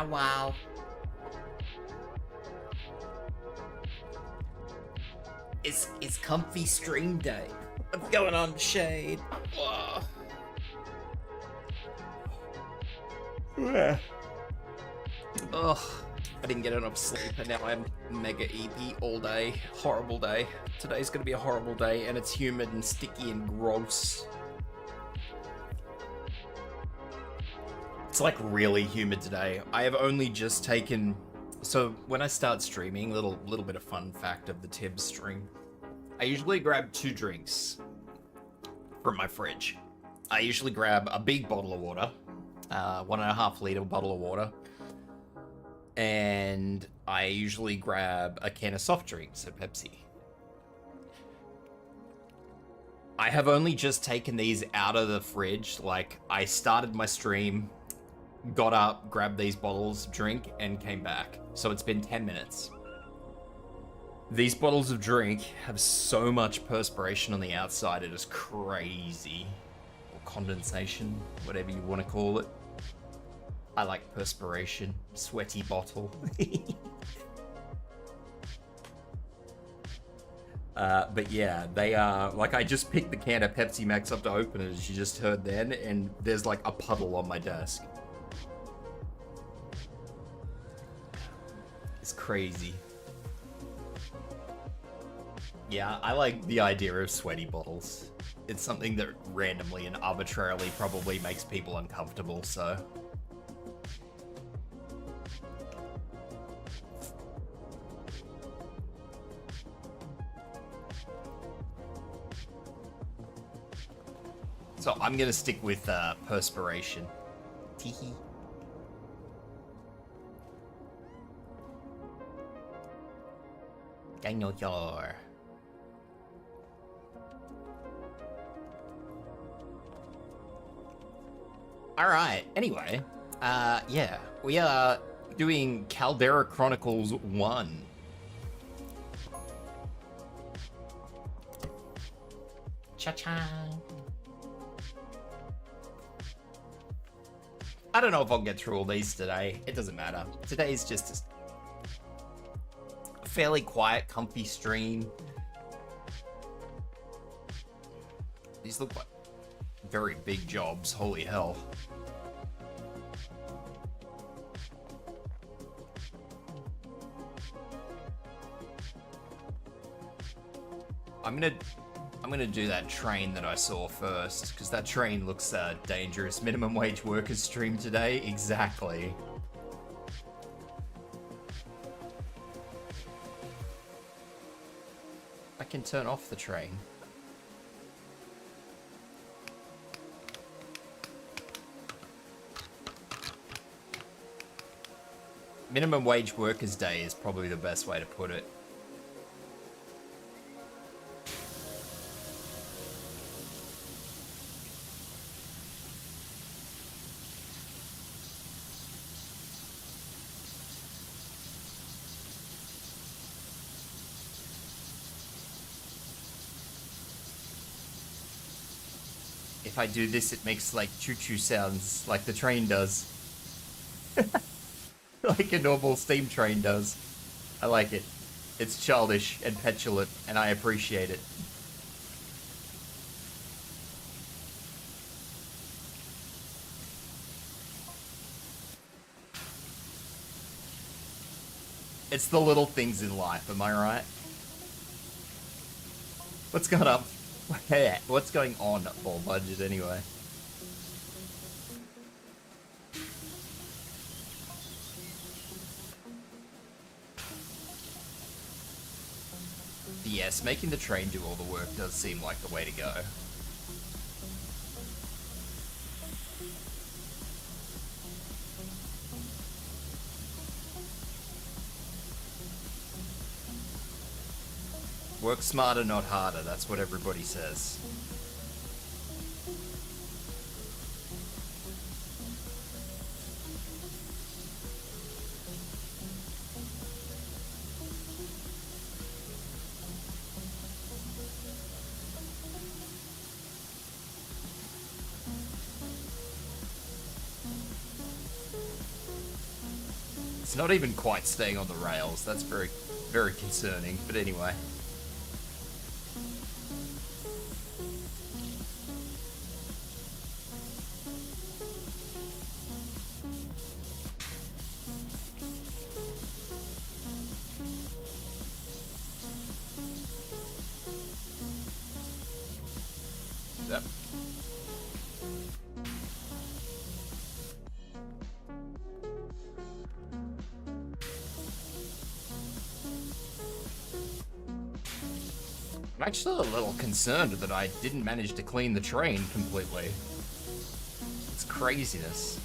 wow. It's comfy stream day. What's going on, Shade? Whoa. Ugh. I didn't get enough sleep and now I'm mega EP all day. Horrible day. Today's gonna be a horrible day and it's humid and sticky and gross. It's like really humid today. I have only just taken... So when I start streaming, little bit of fun fact of the Tibs stream. I usually grab 2 drinks from my fridge. I usually grab a big bottle of water, 1.5 liter bottle of water, and I usually grab a can of soft drinks, so Pepsi. I have only just taken these out of the fridge. Like, I started my stream, got up, grabbed these bottles, drink, and came back. So it's been 10 minutes. These bottles of drink have so much perspiration on the outside, it is crazy. Or condensation, whatever you want to call it. I like perspiration. Sweaty bottle. But yeah, they are, like, I just picked the can of Pepsi Max up to open it, as you just heard then, and there's like a puddle on my desk. It's crazy. Yeah, I like the idea of sweaty bottles. It's something that randomly and arbitrarily probably makes people uncomfortable, so... So I'm gonna stick with perspiration. Teehee. Daniel Yar. Alright, anyway, yeah, we are doing Caldera Chronicles 1. Cha-cha. I don't know if I'll get through all these today. It doesn't matter. Today's just a fairly quiet, comfy stream. These look like very big jobs. Holy hell. I'm gonna do that train that I saw first, because that train looks dangerous. Minimum wage workers stream today? Exactly. I can turn off the train. Minimum wage workers day is probably the best way to put it. If I do this, it makes like choo-choo sounds like the train does. Like a normal steam train does. I like it. It's childish and petulant, and I appreciate it. It's the little things in life, am I right? What's going on? What's going on, Full Budget, anyway? Yes, making the train do all the work does seem like the way to go. Work smarter, not harder. That's what everybody says. not even quite staying on the rails. That's very, very concerning. But anyway. Yep. I'm actually a little concerned that I didn't manage to clean the train completely. It's craziness.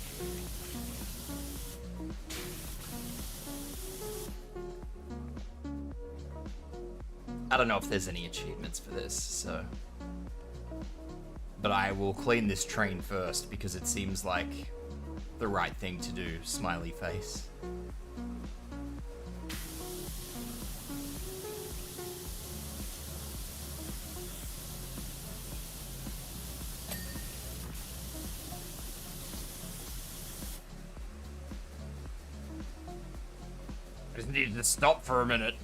I don't know if there's any achievements for this, so... But I will clean this train first because it seems like the right thing to do, smiley face. I just needed to stop for a minute.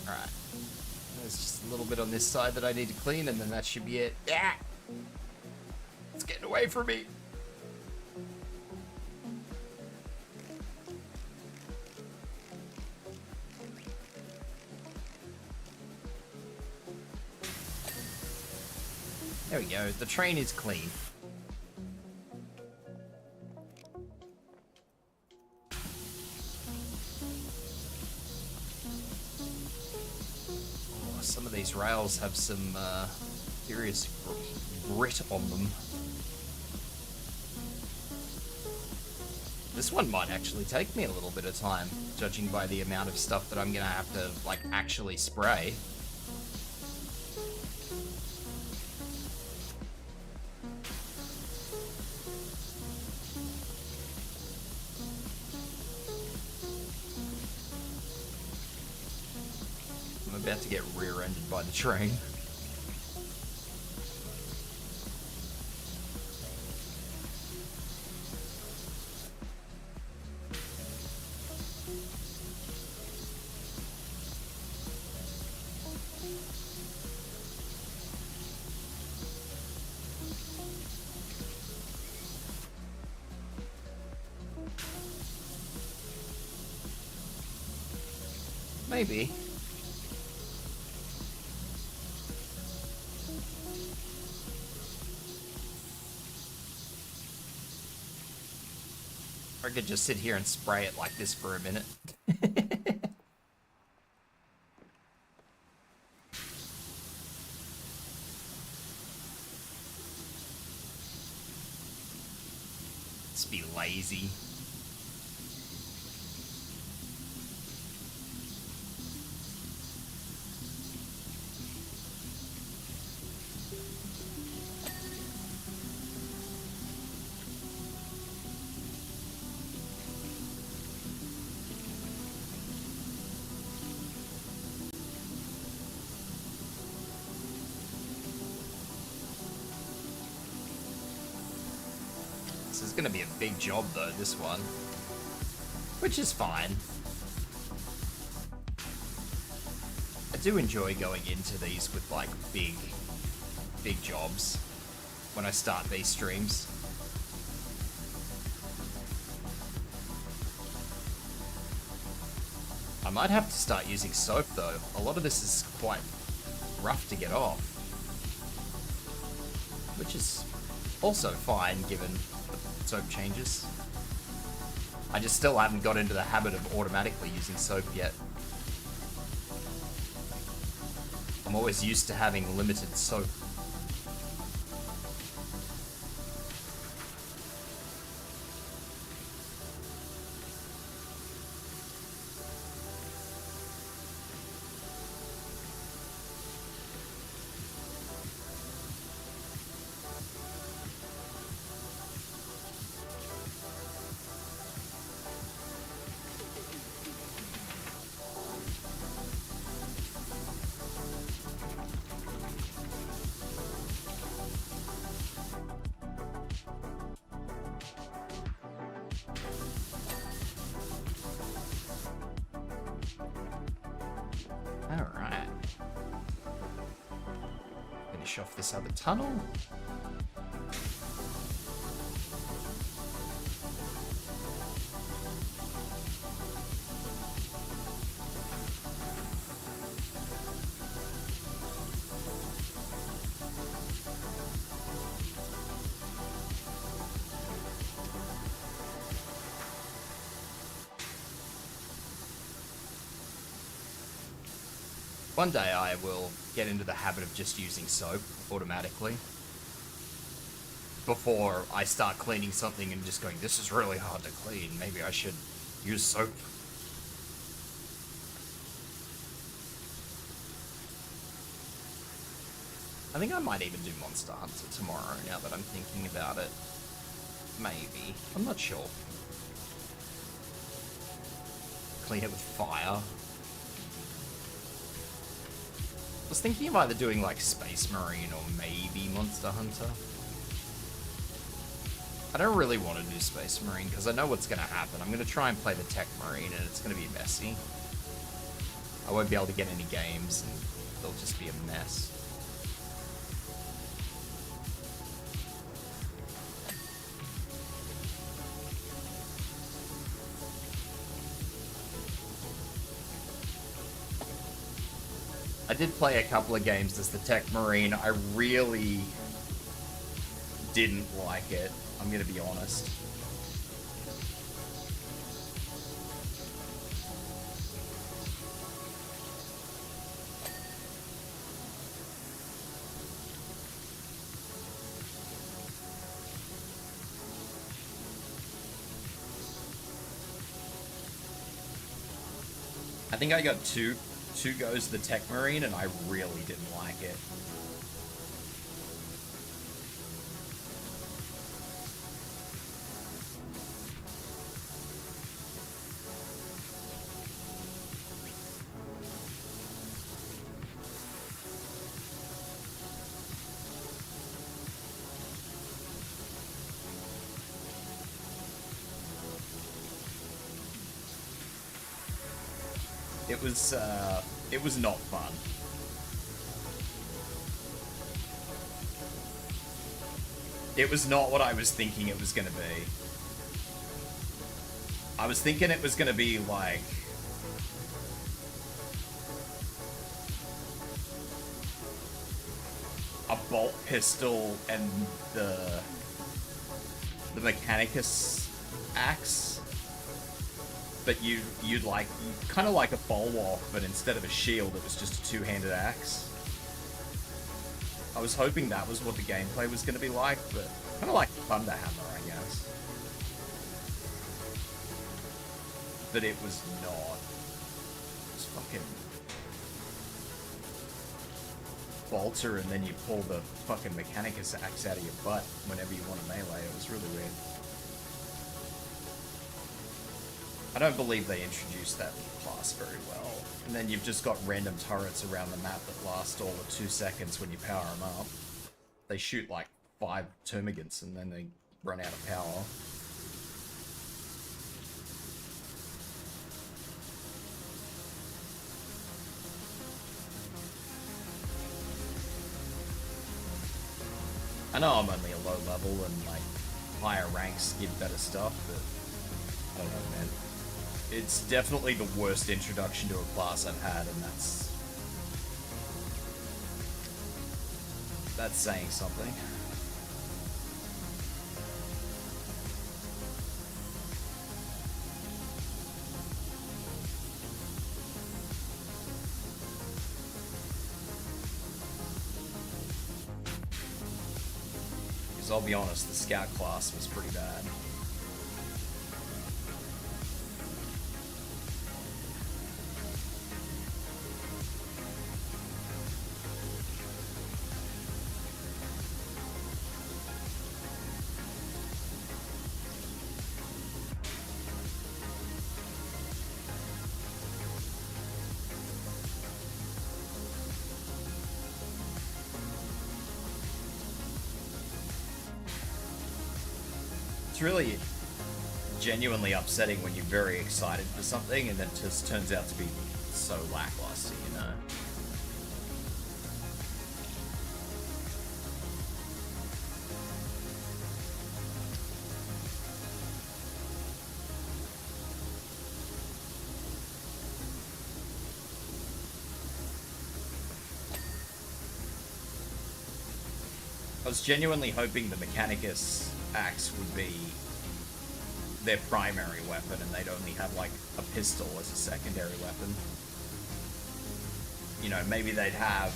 Alright. There's just a little bit on this side that I need to clean, and then that should be it. Yeah! It's getting away from me! There we go, the train is clean. Oh, some of these rails have some serious grit on them. This one might actually take me a little bit of time, judging by the amount of stuff that I'm gonna have to, like, actually spray. I'm about to get rear-ended by the train. Maybe. Or I could just sit here and spray it like this for a minute. Just be lazy. This is gonna be a big job though, this one. Which is fine. I do enjoy going into these with like big jobs when I start these streams. I might have to start using soap though. A lot of this is quite rough to get off. Which is also fine given the soap changes. I just still haven't got into the habit of automatically using soap yet. I'm always used to having limited soap. finish off this other tunnel. One day I will get into the habit of just using soap automatically before I start cleaning something and just going, this is really hard to clean, maybe I should use soap. I think I might even do Monster Hunter tomorrow now that I'm thinking about it. Maybe. I'm not sure. Clean it with fire. I was thinking of either doing like Space Marine or maybe Monster Hunter. I don't really want to do Space Marine because I know what's going to happen. I'm going to try and play the Tech Marine and it's going to be messy. I won't be able to get any games and it'll just be a mess. I did play a couple of games as the Tech Marine. I really didn't like it, I'm gonna be honest. I think I got two goes the Tech Marine, and I really didn't like it. It was not fun. It was not what I was thinking it was gonna be. I was thinking it was gonna be like a bolt pistol and the Mechanicus axe. But you'd like, kind of like a Bulwark, but instead of a shield, it was just a two-handed axe. I was hoping that was what the gameplay was going to be like, but kind of like Thunderhammer, I guess. But it was not. It was fucking bolter, and then you pull the fucking Mechanicus axe out of your butt whenever you want to melee. It was really weird. I don't believe they introduced that class very well. And then you've just got random turrets around the map that last all of 2 seconds when you power them up. They shoot like 5 termagants and then they run out of power. I know I'm only a low level and like higher ranks give better stuff, but I don't know, man. It's definitely the worst introduction to a class I've had, and that's saying something. Because I'll be honest, the scout class was pretty bad. It's really genuinely upsetting when you're very excited for something and then it just turns out to be so lackluster, you know? I was genuinely hoping the Mechanicus axe would be their primary weapon and they'd only have like a pistol as a secondary weapon. You know, maybe they'd have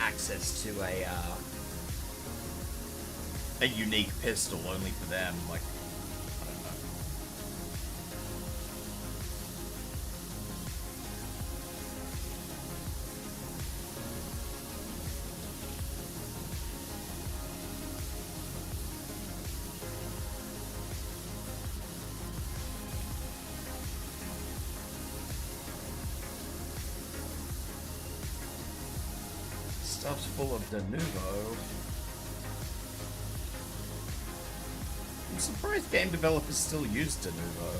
access to a unique pistol only for them, like, I don't know. Stuff's full of de nouveau. I'm surprised game developers still use de nouveau.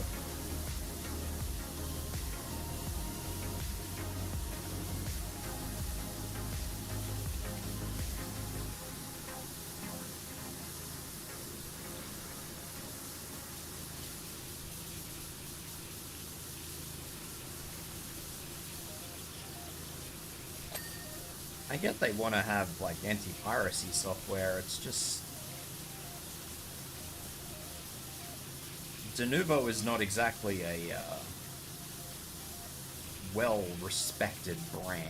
I get they want to have like anti-piracy software, it's just de nouveau is not exactly a well-respected brand.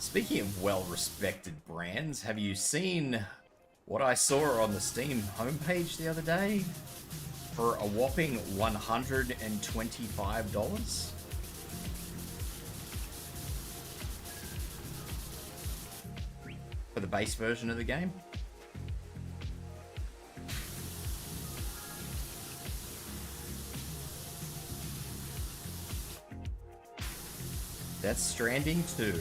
Speaking of well-respected brands, have you seen what I saw on the Steam homepage the other day? For a whopping $125? For the base version of the game? Death Stranding 2.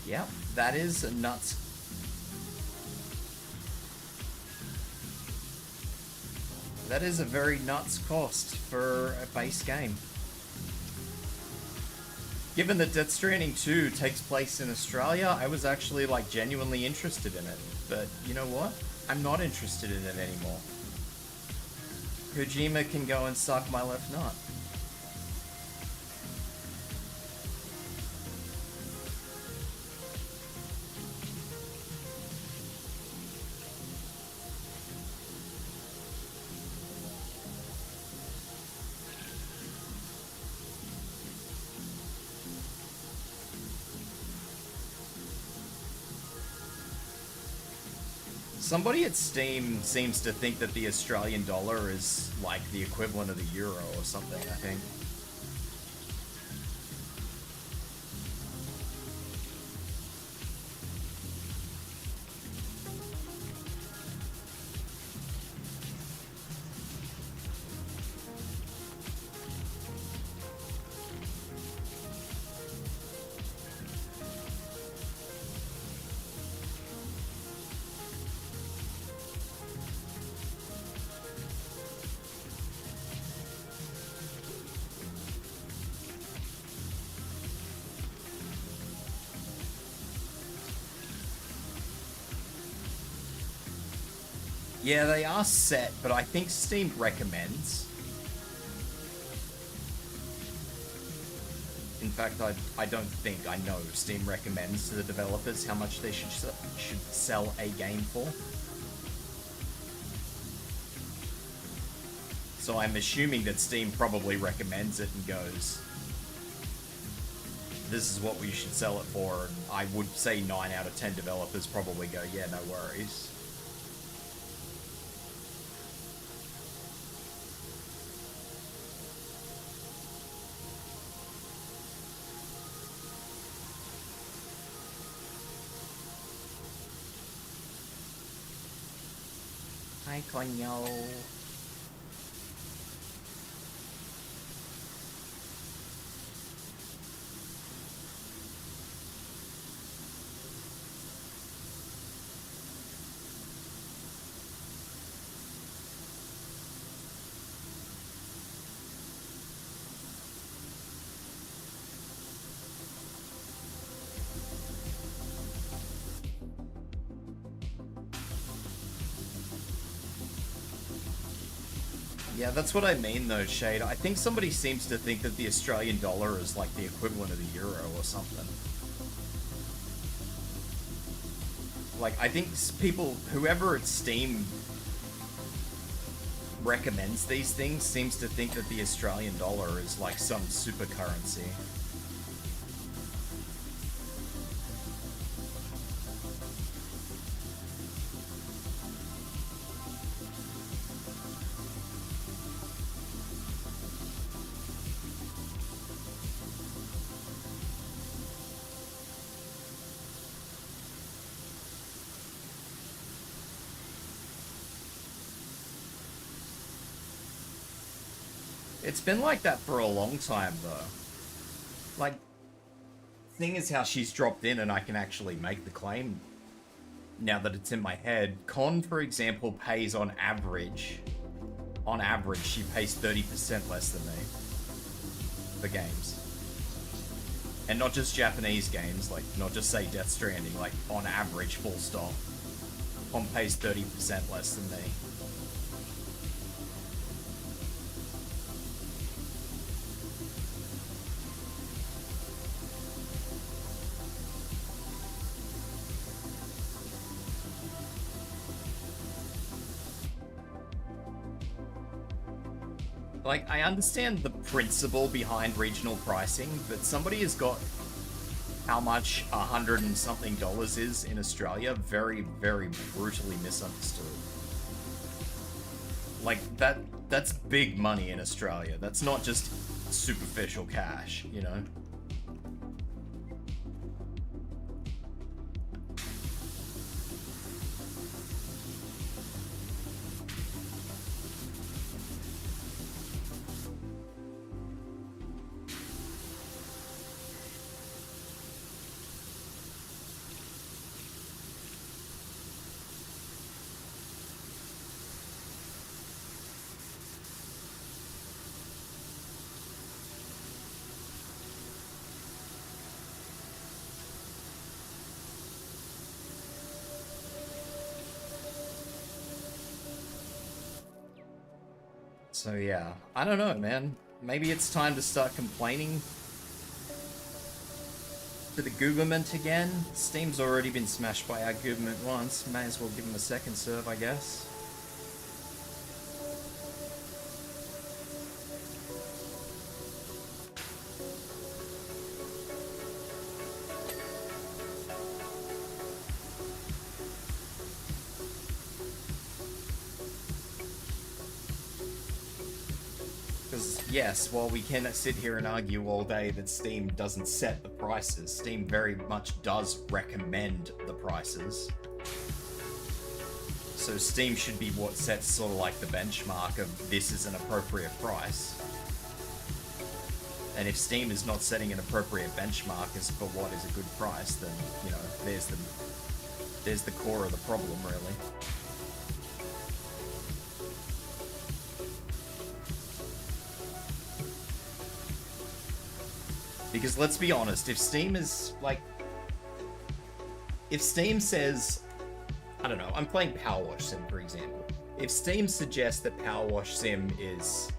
Yep, that is nuts. That is a very nuts cost for a base game. Given that Death Stranding 2 takes place in Australia, I was actually like genuinely interested in it. But you know what? I'm not interested in it anymore. Kojima can go and suck my left nut. Somebody at Steam seems to think that the Australian dollar is like the equivalent of the euro or something, I think. Yeah, they are set, but I think Steam recommends. In fact, I don't think, I know Steam recommends to the developers how much they should sell a game for. So I'm assuming that Steam probably recommends it and goes, this is what we should sell it for. And I would say 9 out of 10 developers probably go, yeah, no worries. Hi, coño. Yeah, that's what I mean though, Shade. I think somebody seems to think that the Australian dollar is like the equivalent of the euro or something. Like, I think people, whoever at Steam recommends these things seems to think that the Australian dollar is like some super currency. It's been like that for a long time though. Like, thing is how she's dropped in and I can actually make the claim now that it's in my head. Con, for example, pays on average, she pays 30% less than me for games. And not just Japanese games, like, not just say Death Stranding, like, on average, full stop. Con pays 30% less than me. Like, I understand the principle behind regional pricing, but somebody has got how much $100 and something is in Australia very, very brutally misunderstood. Like, that's big money in Australia. That's not just superficial cash, you know? So yeah, I don't know, man. Maybe it's time to start complaining to the government again. Steam's already been smashed by our government once. May as well give them a second serve, I guess. Yes, while we can sit here and argue all day that Steam doesn't set the prices, Steam very much does recommend the prices. So Steam should be what sets sort of like the benchmark of this is an appropriate price. And if Steam is not setting an appropriate benchmark as for what is a good price, then, you know, there's the core of the problem, really. Because let's be honest, if Steam is, like... If Steam says... I don't know, I'm playing PowerWash Sim, for example. If Steam suggests that PowerWash Sim is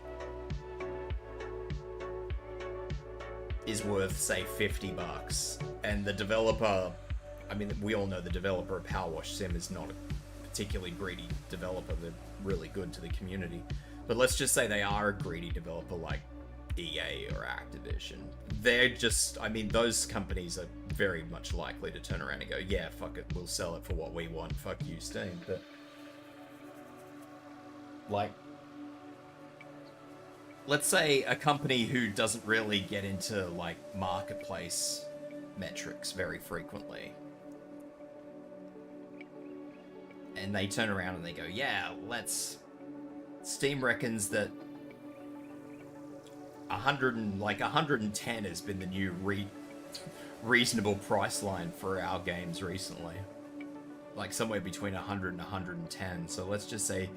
worth, say, $50, and the developer... I mean, we all know the developer of PowerWash Sim is not a particularly greedy developer. They're really good to the community. But let's just say they are a greedy developer, like EA or Activision. They're just, I mean, those companies are very much likely to turn around and go, yeah, fuck it, we'll sell it for what we want, fuck you, Steam. But, like, let's say a company who doesn't really get into, like, marketplace metrics very frequently, and they turn around and they go, yeah, Steam reckons that 110 has been the new reasonable price line for our games recently. Like somewhere between 100 and 110. So let's just say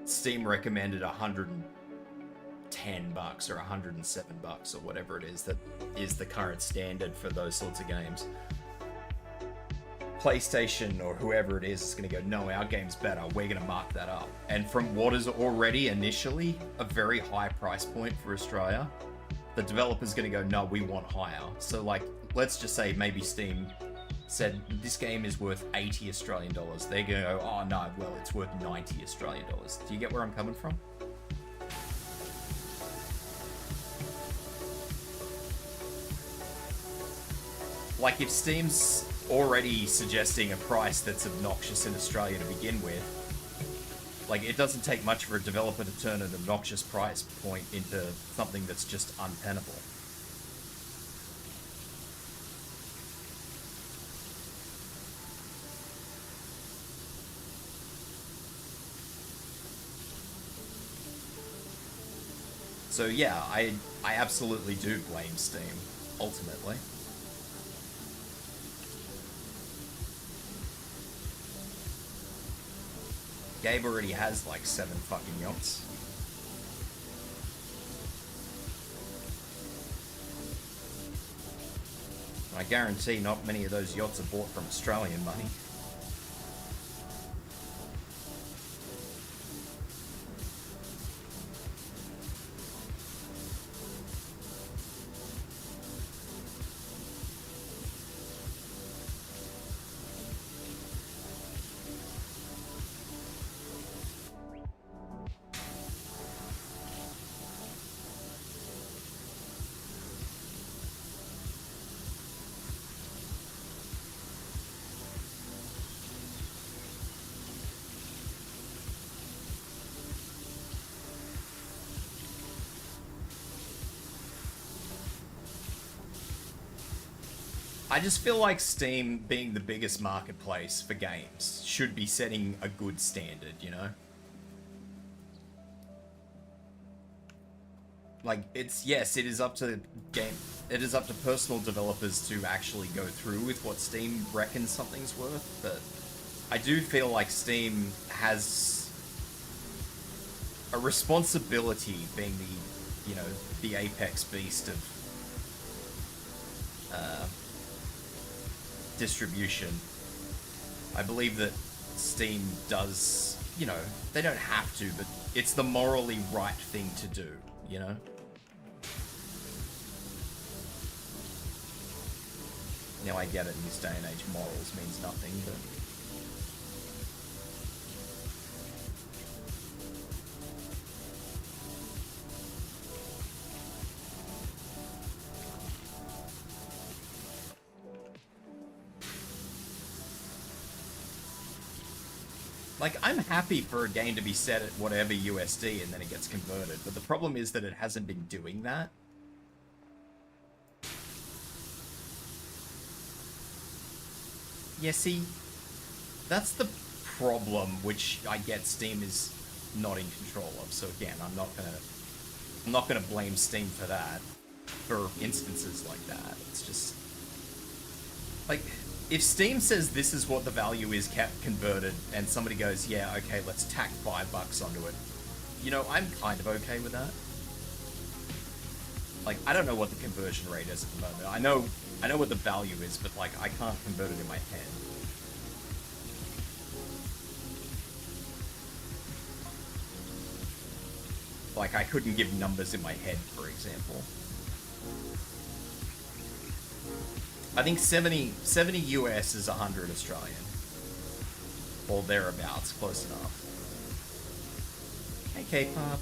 Steam recommended 110 bucks or 107 bucks or whatever it is that is the current standard for those sorts of games. PlayStation or whoever it is going to go, no, our game's better, we're going to mark that up. And from what is already initially a very high price point for Australia, the developer's going to go, no, we want higher. So like, let's just say maybe Steam said this game is worth 80 Australian dollars. They're going to go, oh no, well, it's worth 90 Australian dollars. Do you get where I'm coming from? Like if Steam's already suggesting a price that's obnoxious in Australia to begin with, like it doesn't take much for a developer to turn an obnoxious price point into something that's just untenable. So yeah, I absolutely do blame Steam, ultimately. Gabe already has like 7 fucking yachts. I guarantee not many of those yachts are bought from Australian money. I just feel like Steam, being the biggest marketplace for games, should be setting a good standard, you know? Like, yes, it is up to personal developers to actually go through with what Steam reckons something's worth, but I do feel like Steam has a responsibility, being the, you know, the apex beast of distribution. I believe that Steam does, you know, they don't have to, but it's the morally right thing to do, you know? Now I get it, in this day and age morals means nothing, but like, I'm happy for a game to be set at whatever USD and then it gets converted, but the problem is that it hasn't been doing that. Yeah, see, that's the problem, which I get Steam is not in control of. So again, I'm not gonna blame Steam for that, for instances like that. It's just like, if Steam says this is what the value is kept converted, and somebody goes, yeah, okay, let's tack $5 onto it, you know, I'm kind of okay with that. Like, I don't know what the conversion rate is at the moment. I know what the value is, but like, I can't convert it in my head. Like, I couldn't give numbers in my head, for example. I think 70 US is 100 Australian. Or thereabouts, close enough. Hey, K-pop.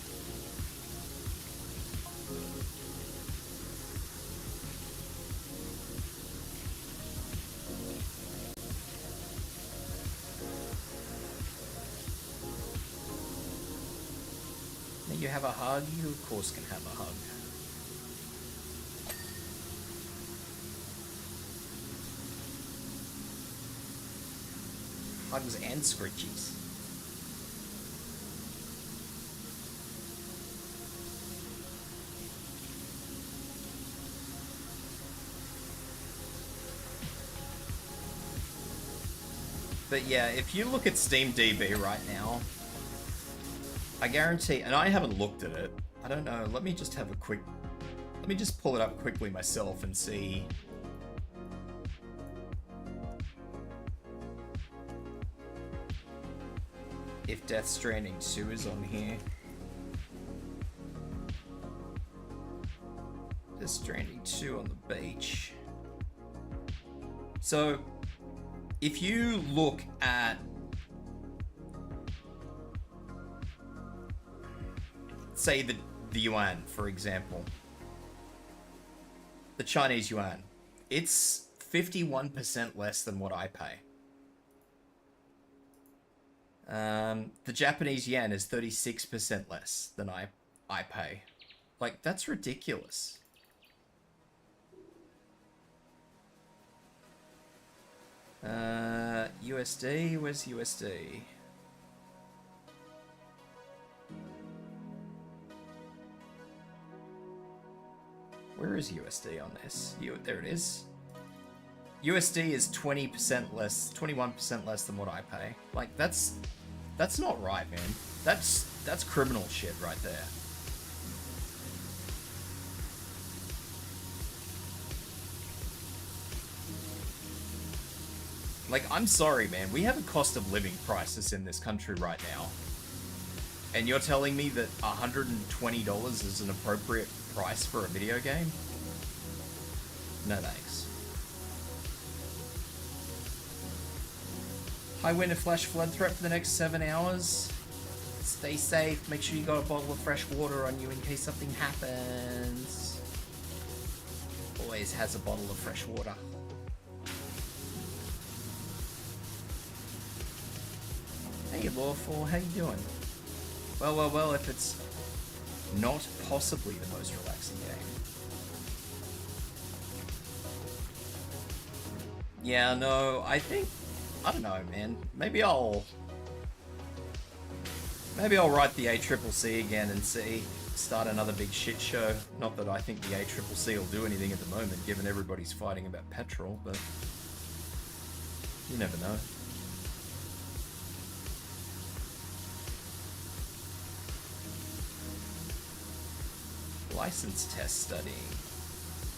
Now you have a hug? You of course can have a hug. Hugs and scritchies. But yeah, if you look at SteamDB right now, I guarantee, and I haven't looked at it, I don't know, let me just pull it up quickly myself and see. If Death Stranding 2 is on here. Death Stranding 2 on the beach. So, if you look at, say, the yuan, for example, the Chinese yuan, it's 51% less than what I pay. The Japanese yen is 36% less than I pay. Like, that's ridiculous. USD, where's USD? Where is USD on this? There it is. USD is 20% less, 21% less than what I pay. Like, that's not right, man. That's criminal shit right there. Like, I'm sorry, man. We have a cost of living crisis in this country right now. And you're telling me that $120 is an appropriate price for a video game? No thanks. High wind and flash flood threat for the next 7 hours. Stay safe. Make sure you got a bottle of fresh water on you in case something happens. Always has a bottle of fresh water. Hey, Lawful, how you doing? Well, if it's not possibly the most relaxing game. Yeah, no, I don't know, man. Maybe I'll write the ACCC again and start another big shit show. Not that I think the ACCC will do anything at the moment, given everybody's fighting about petrol, but you never know. License test study.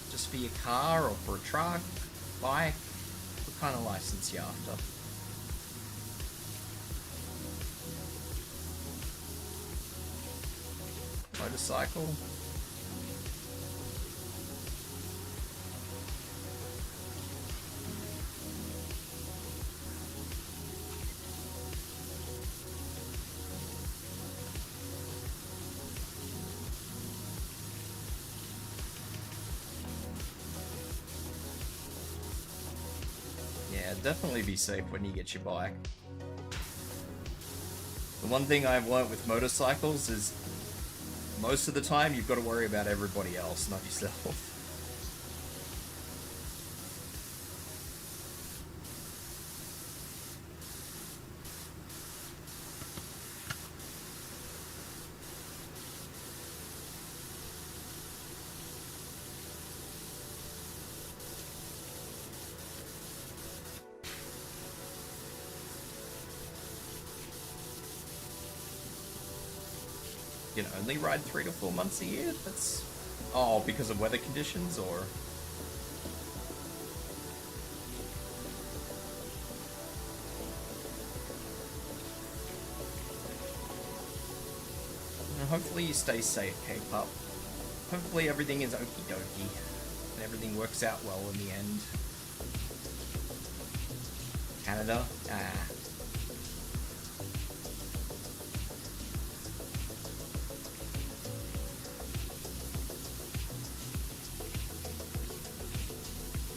Just for your car or for a truck, bike? What kind of license you after? Motorcycle? Definitely be safe when you get your bike. The one thing I've learnt with motorcycles is most of the time you've got to worry about everybody else, not yourself. You know, only ride 3 to 4 months a year? That's... Oh, because of weather conditions, or... Hopefully you stay safe, K-Pup. Hopefully everything is okie dokie, and everything works out well in the end. Canada? Ah.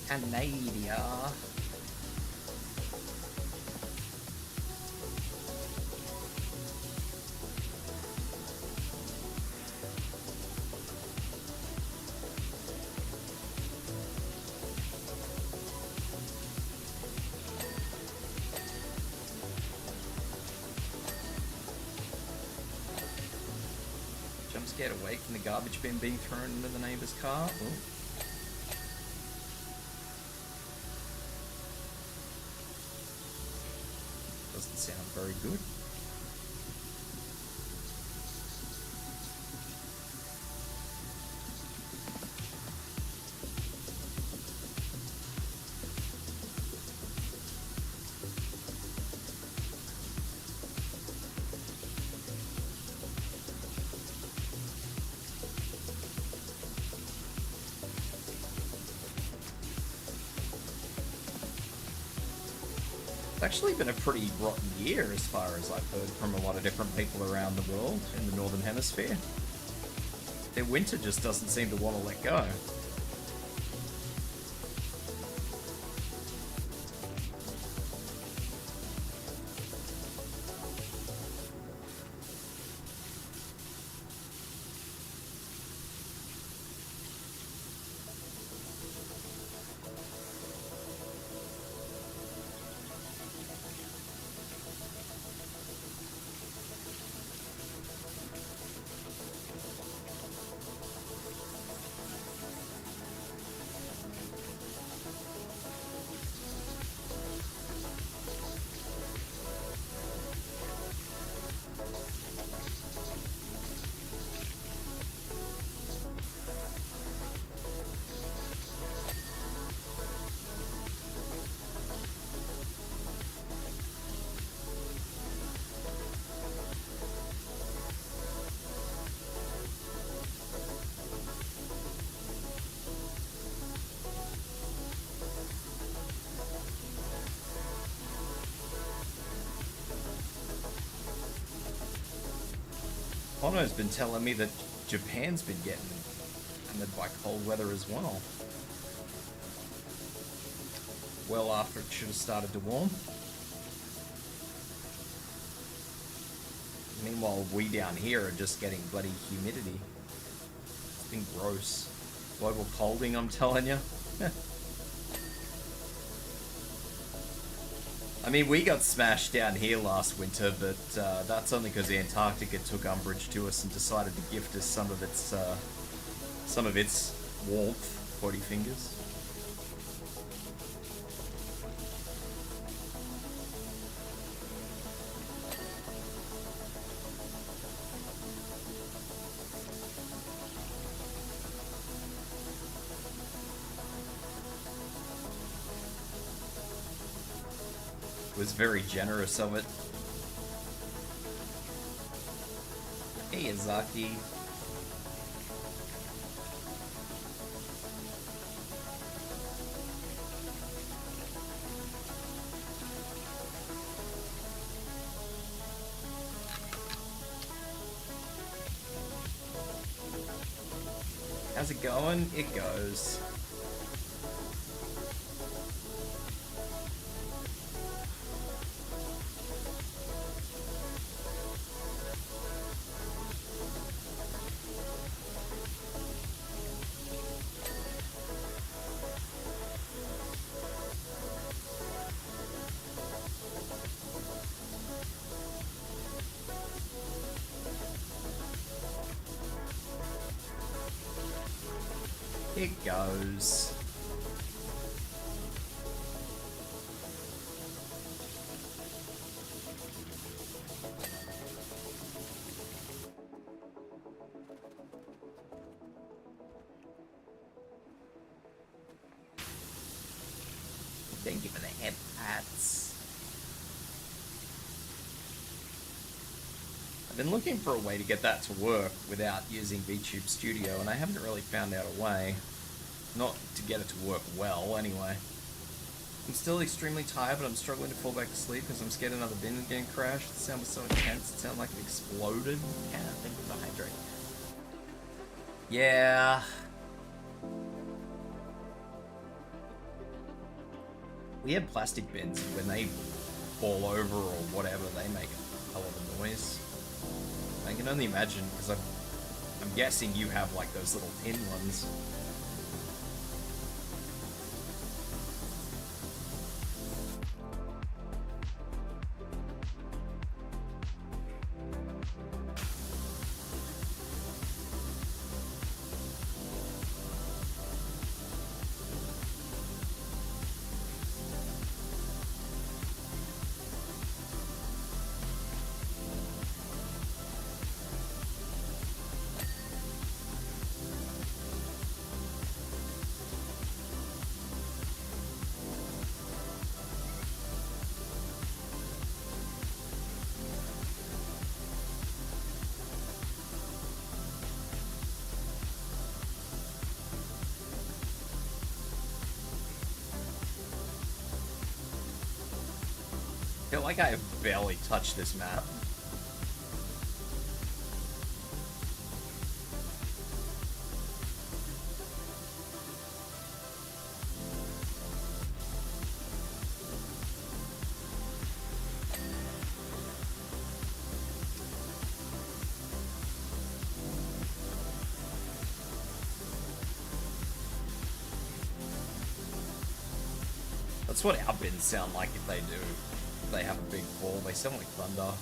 Canada. scared awake from the garbage bin being thrown into the neighbor's car. Ooh. Doesn't sound very good. It's actually been a pretty rotten year as far as I've heard from a lot of different people around the world in the Northern Hemisphere. Their winter just doesn't seem to want to let go. Bono's been telling me that Japan's been getting hammered by cold weather as well. Well after it should have started to warm. Meanwhile, we down here are just getting bloody humidity. It's been gross. Global colding, I'm telling you. I mean, we got smashed down here last winter, but that's only because Antarctica took umbrage to us and decided to gift us some of its warmth. 40 fingers. Was very generous of it. Hey, Izaki. How's it going? It goes. It goes. Thank you for the hip hats. I've been looking for a way to get that to work without using VTube Studio, and I haven't really found out a way. Not to get it to work well, anyway. I'm still extremely tired, but I'm struggling to fall back to sleep because I'm scared another bin is getting crashed. The sound was so intense, it sounded like it exploded. Yeah, thank you for the hydrate. Yeah. We have plastic bins, and when they fall over or whatever, they make a hell of a noise. I can only imagine, because I'm guessing you have like those little tin ones. like I have barely touched this map. That's what our bins sound like if they do. If they have a big fall, they sound like thunder.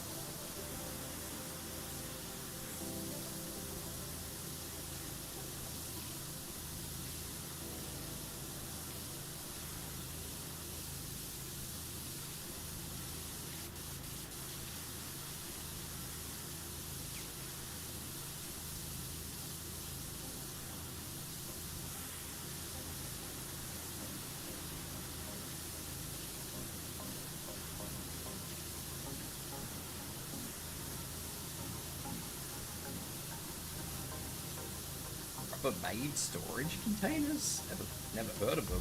Made storage containers? Never heard of them.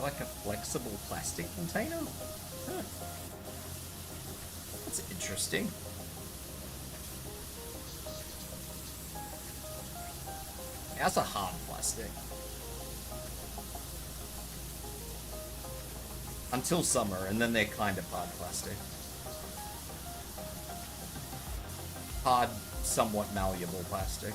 Like a flexible plastic container? Huh. That's interesting. That's a hard plastic. Until summer, and then they're kind of hard plastic. Hard, somewhat malleable plastic.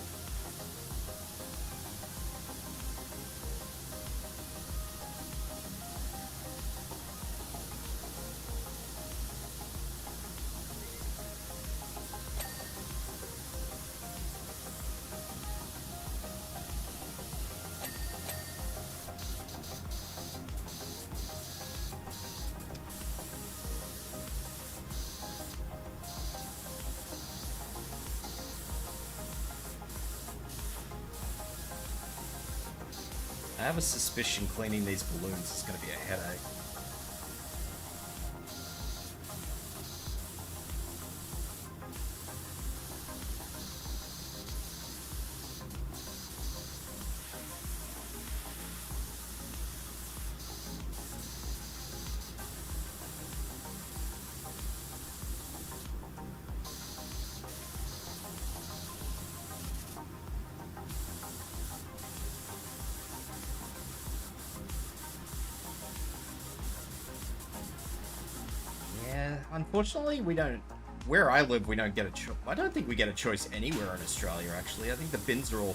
I have a suspicion cleaning these balloons is going to be a headache. Unfortunately, we don't... Where I live, we don't get a choice. I don't think we get a choice anywhere in Australia, actually. I think the bins are all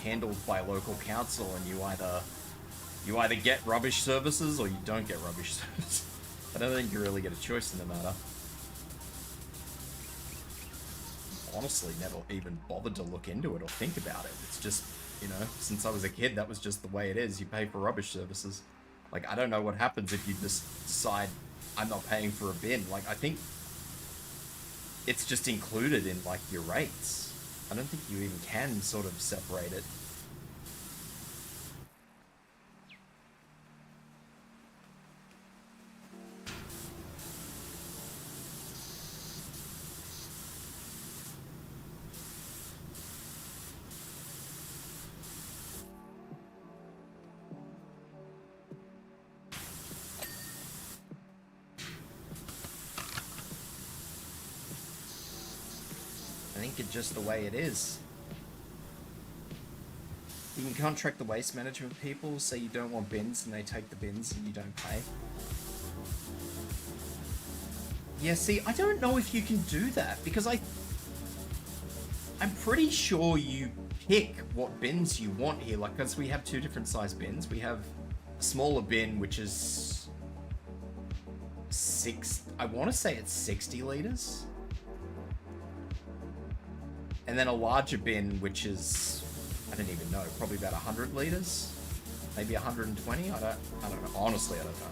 handled by local council, and you either get rubbish services or you don't get rubbish services. I don't think you really get a choice in the matter. Honestly, never even bothered to look into it or think about it. It's just, you know, since I was a kid, that was just the way it is. You pay for rubbish services. Like, I don't know what happens if you just decide... I'm not paying for a bin. Like, I think it's just included in, like, your rates. I don't think you even can sort of separate it. It's just the way it is. You can contract the waste management people, say you don't want bins and they take the bins and you don't pay. Yeah, see, I don't know if you can do that, because I'm pretty sure you pick what bins you want here, like, because we have two different size bins. We have a smaller bin, which is I want to say it's 60 liters. And then a larger bin, which is, I don't even know, probably about 100 liters, maybe 120. I don't know. Honestly, I don't know.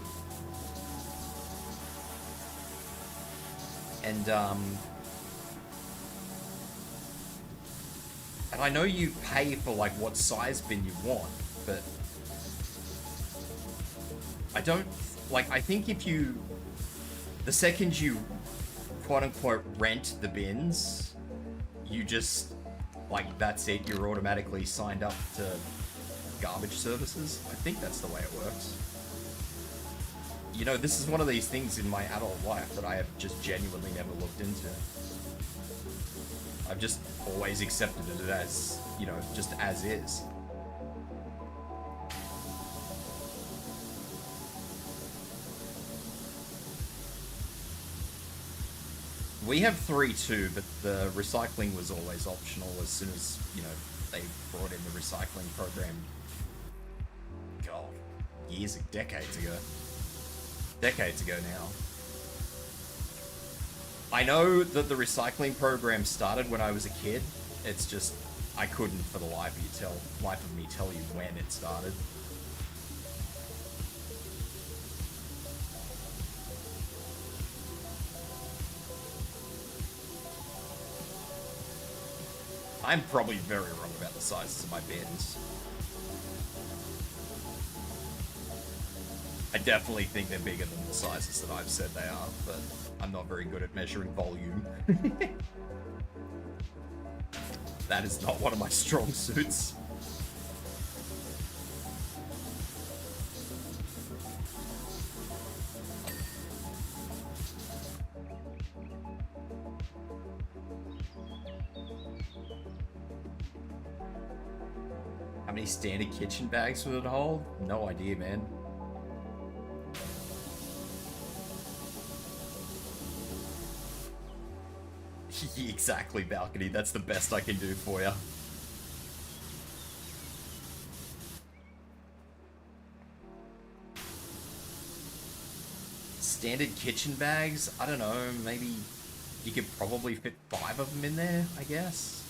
And I know you pay for like what size bin you want, but I don't like. I think if you, the second you quote unquote rent the bins, you just, like, that's it, you're automatically signed up to garbage services. I think that's the way it works. You know, this is one of these things in my adult life that I have just genuinely never looked into. I've just always accepted it as, you know, just as is. We have 3 too, but the recycling was always optional as soon as, you know, they brought in the recycling program. God, decades ago. Decades ago now. I know that the recycling program started when I was a kid. It's just, I couldn't for the life of me tell you when it started. I'm probably very wrong about the sizes of my bins. I definitely think they're bigger than the sizes that I've said they are, but I'm not very good at measuring volume. That is not one of my strong suits. How many standard kitchen bags would it hold? No idea, man. Exactly, balcony. That's the best I can do for you. Standard kitchen bags? I don't know, maybe you could probably fit 5 of them in there, I guess.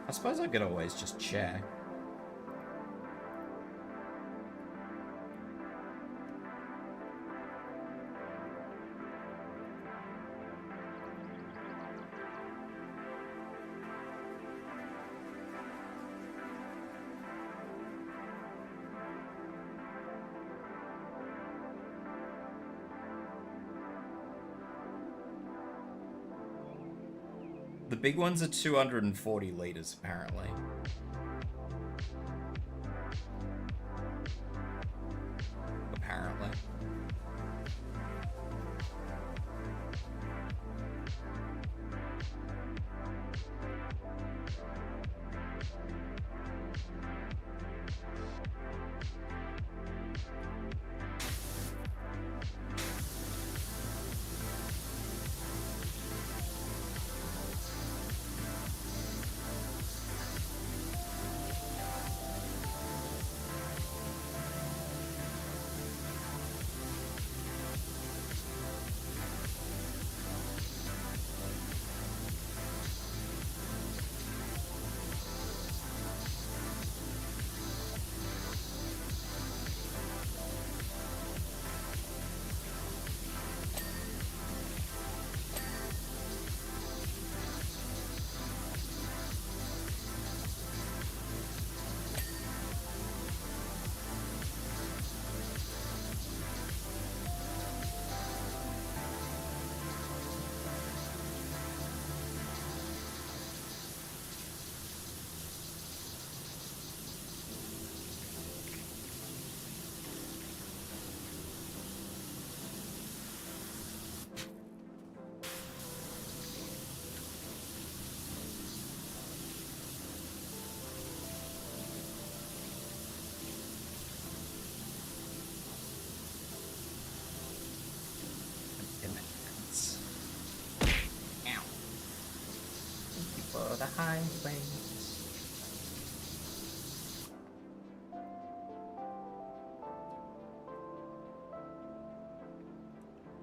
I suppose I could always just check. The big ones are 240 liters, apparently. Apparently.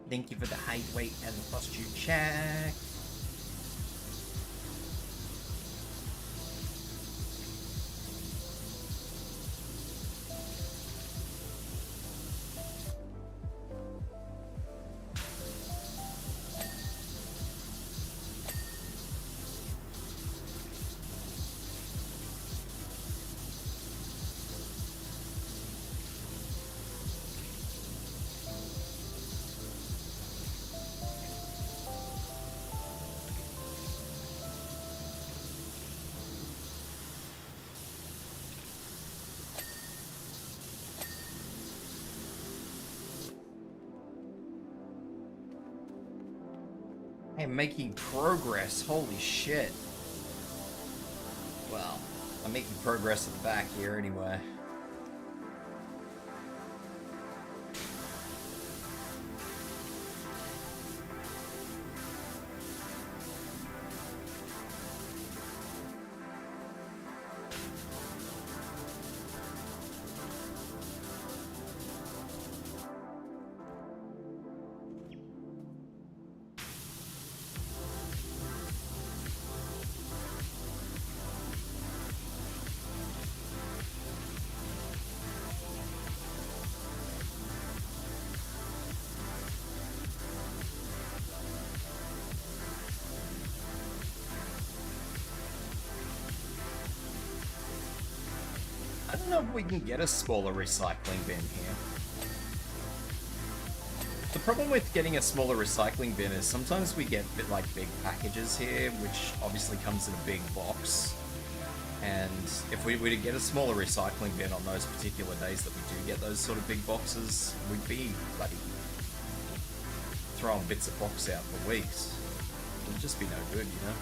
Thank you for the height, weight, and posture check. I'm making progress, holy shit. Well, I'm making progress at the back here anyway. I don't know if we can get a smaller recycling bin here. The problem with getting a smaller recycling bin is sometimes we get a bit like big packages here, which obviously comes in a big box. And if we were to get a smaller recycling bin on those particular days that we do get those sort of big boxes, we'd be bloody throwing bits of box out for weeks. It would just be no good, you know?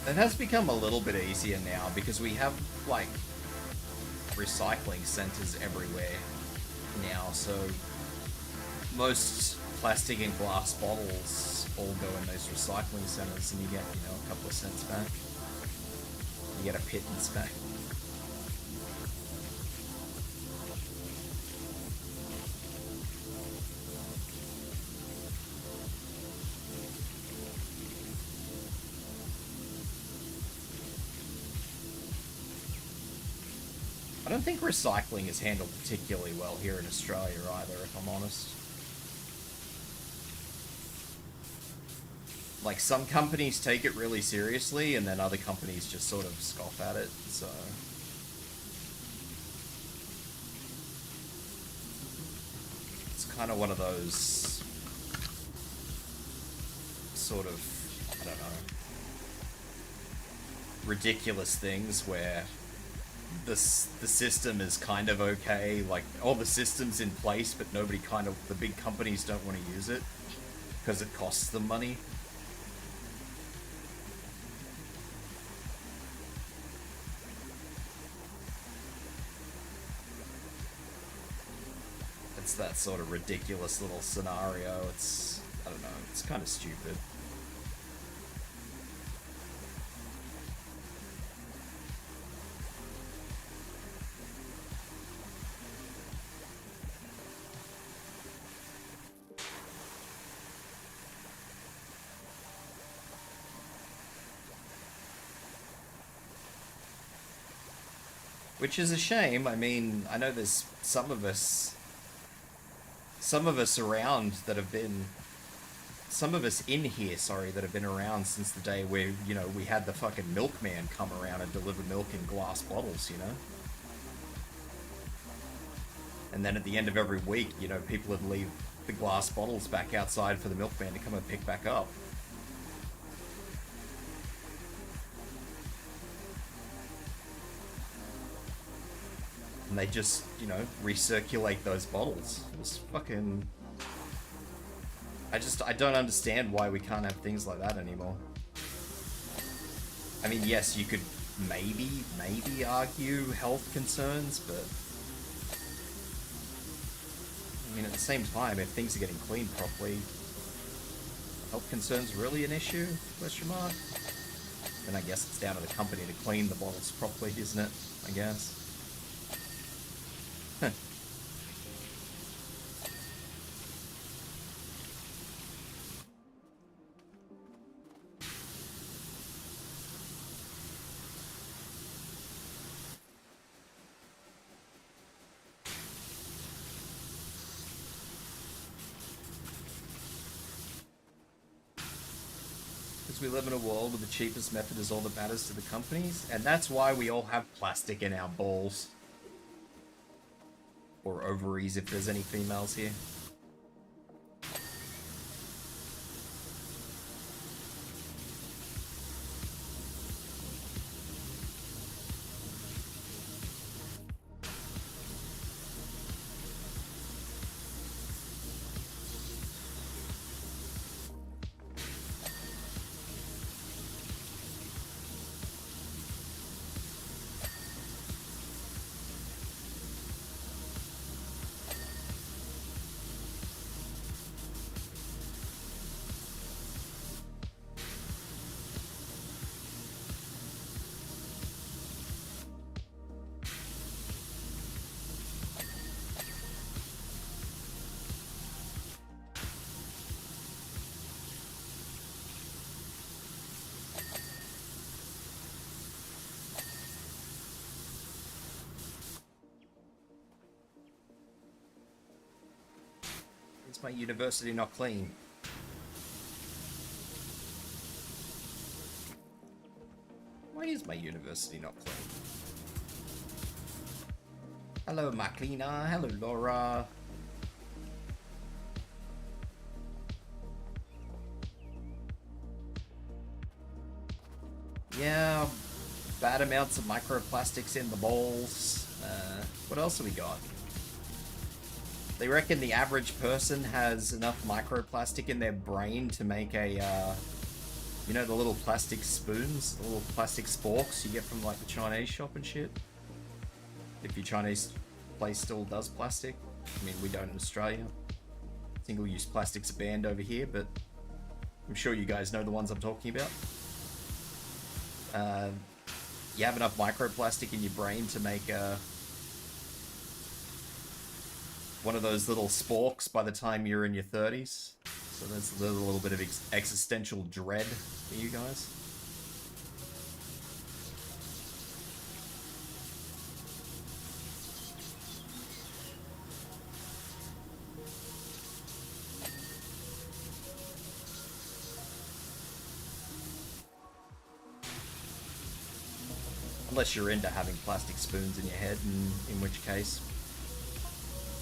It has become a little bit easier now because we have, like, recycling centers everywhere now, so most plastic and glass bottles all go in those recycling centers and you get, you know, a couple of cents back. You get a pittance back. I don't think recycling is handled particularly well here in Australia either, if I'm honest. Like, some companies take it really seriously, and then other companies just sort of scoff at it, so... It's kind of one of those... sort of, I don't know... ridiculous things where... the system is kind of okay, like, all the system's in place, but nobody kind of, the big companies don't want to use it, because it costs them money. It's that sort of ridiculous little scenario. It's, I don't know, it's kind of stupid. Which is a shame. I mean, I know there's some of us around that have been, some of us in here, sorry, that have been around since the day where, you know, we had the fucking milkman come around and deliver milk in glass bottles, you know? And then at the end of every week, you know, people would leave the glass bottles back outside for the milkman to come and pick back up. And they just, you know, recirculate those bottles. It's fucking... I don't understand why we can't have things like that anymore. I mean, yes, you could maybe argue health concerns, but... I mean, at the same time, if things are getting cleaned properly, health concerns really an issue? Question mark? Then I guess it's down to the company to clean the bottles properly, isn't it? I guess. Huh. We live in a world where the cheapest method is all that matters to the companies, and that's why we all have plastic in our balls. Or ovaries, if there's any females here. Is my university not clean? Why is my university not clean? Hello, Maclina. Hello, Laura. Yeah, bad amounts of microplastics in the bowls. What else have we got? They reckon the average person has enough microplastic in their brain to make a, you know, the little plastic spoons, the little plastic sporks you get from like the Chinese shop and shit. If your Chinese place still does plastic. I mean, we don't in Australia. Single-use plastic's banned over here, but I'm sure you guys know the ones I'm talking about. You have enough microplastic in your brain to make one of those little sporks by the time you're in your 30s. So that's a little bit of existential dread for you guys. Unless you're into having plastic spoons in your head, in which case,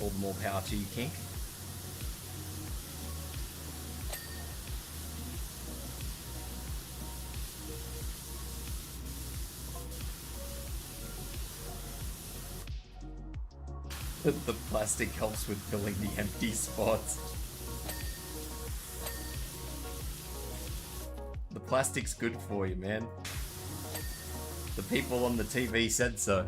all the more power to you, kink. The plastic helps with filling the empty spots. The plastic's good for you, man. The people on the TV said so.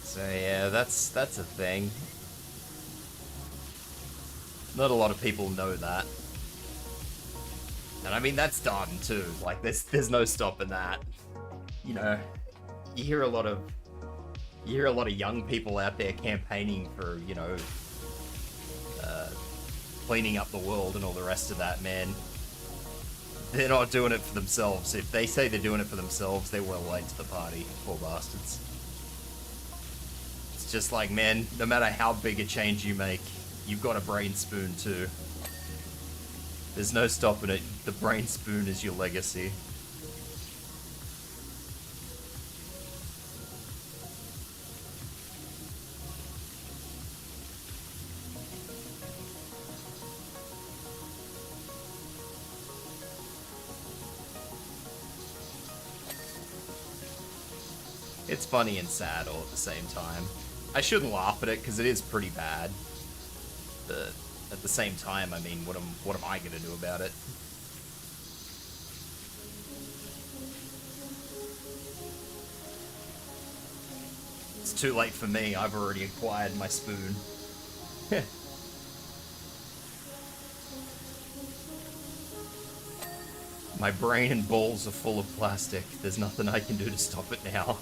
So yeah, that's a thing. Not a lot of people know that. And I mean, that's done too. Like, there's no stopping that. You know, you hear a lot of young people out there campaigning for, you know, cleaning up the world and all the rest of that, man. They're not doing it for themselves. If they say they're doing it for themselves, they're well late to the party. Poor bastards. It's just like, man, no matter how big a change you make, you've got a brain spoon too. There's no stopping it. The brain spoon is your legacy. It's funny and sad all at the same time. I shouldn't laugh at it because it is pretty bad. But at the same time, I mean, what am I gonna do about it? It's too late for me. I've already acquired my spoon. My brain and balls are full of plastic. There's nothing I can do to stop it now.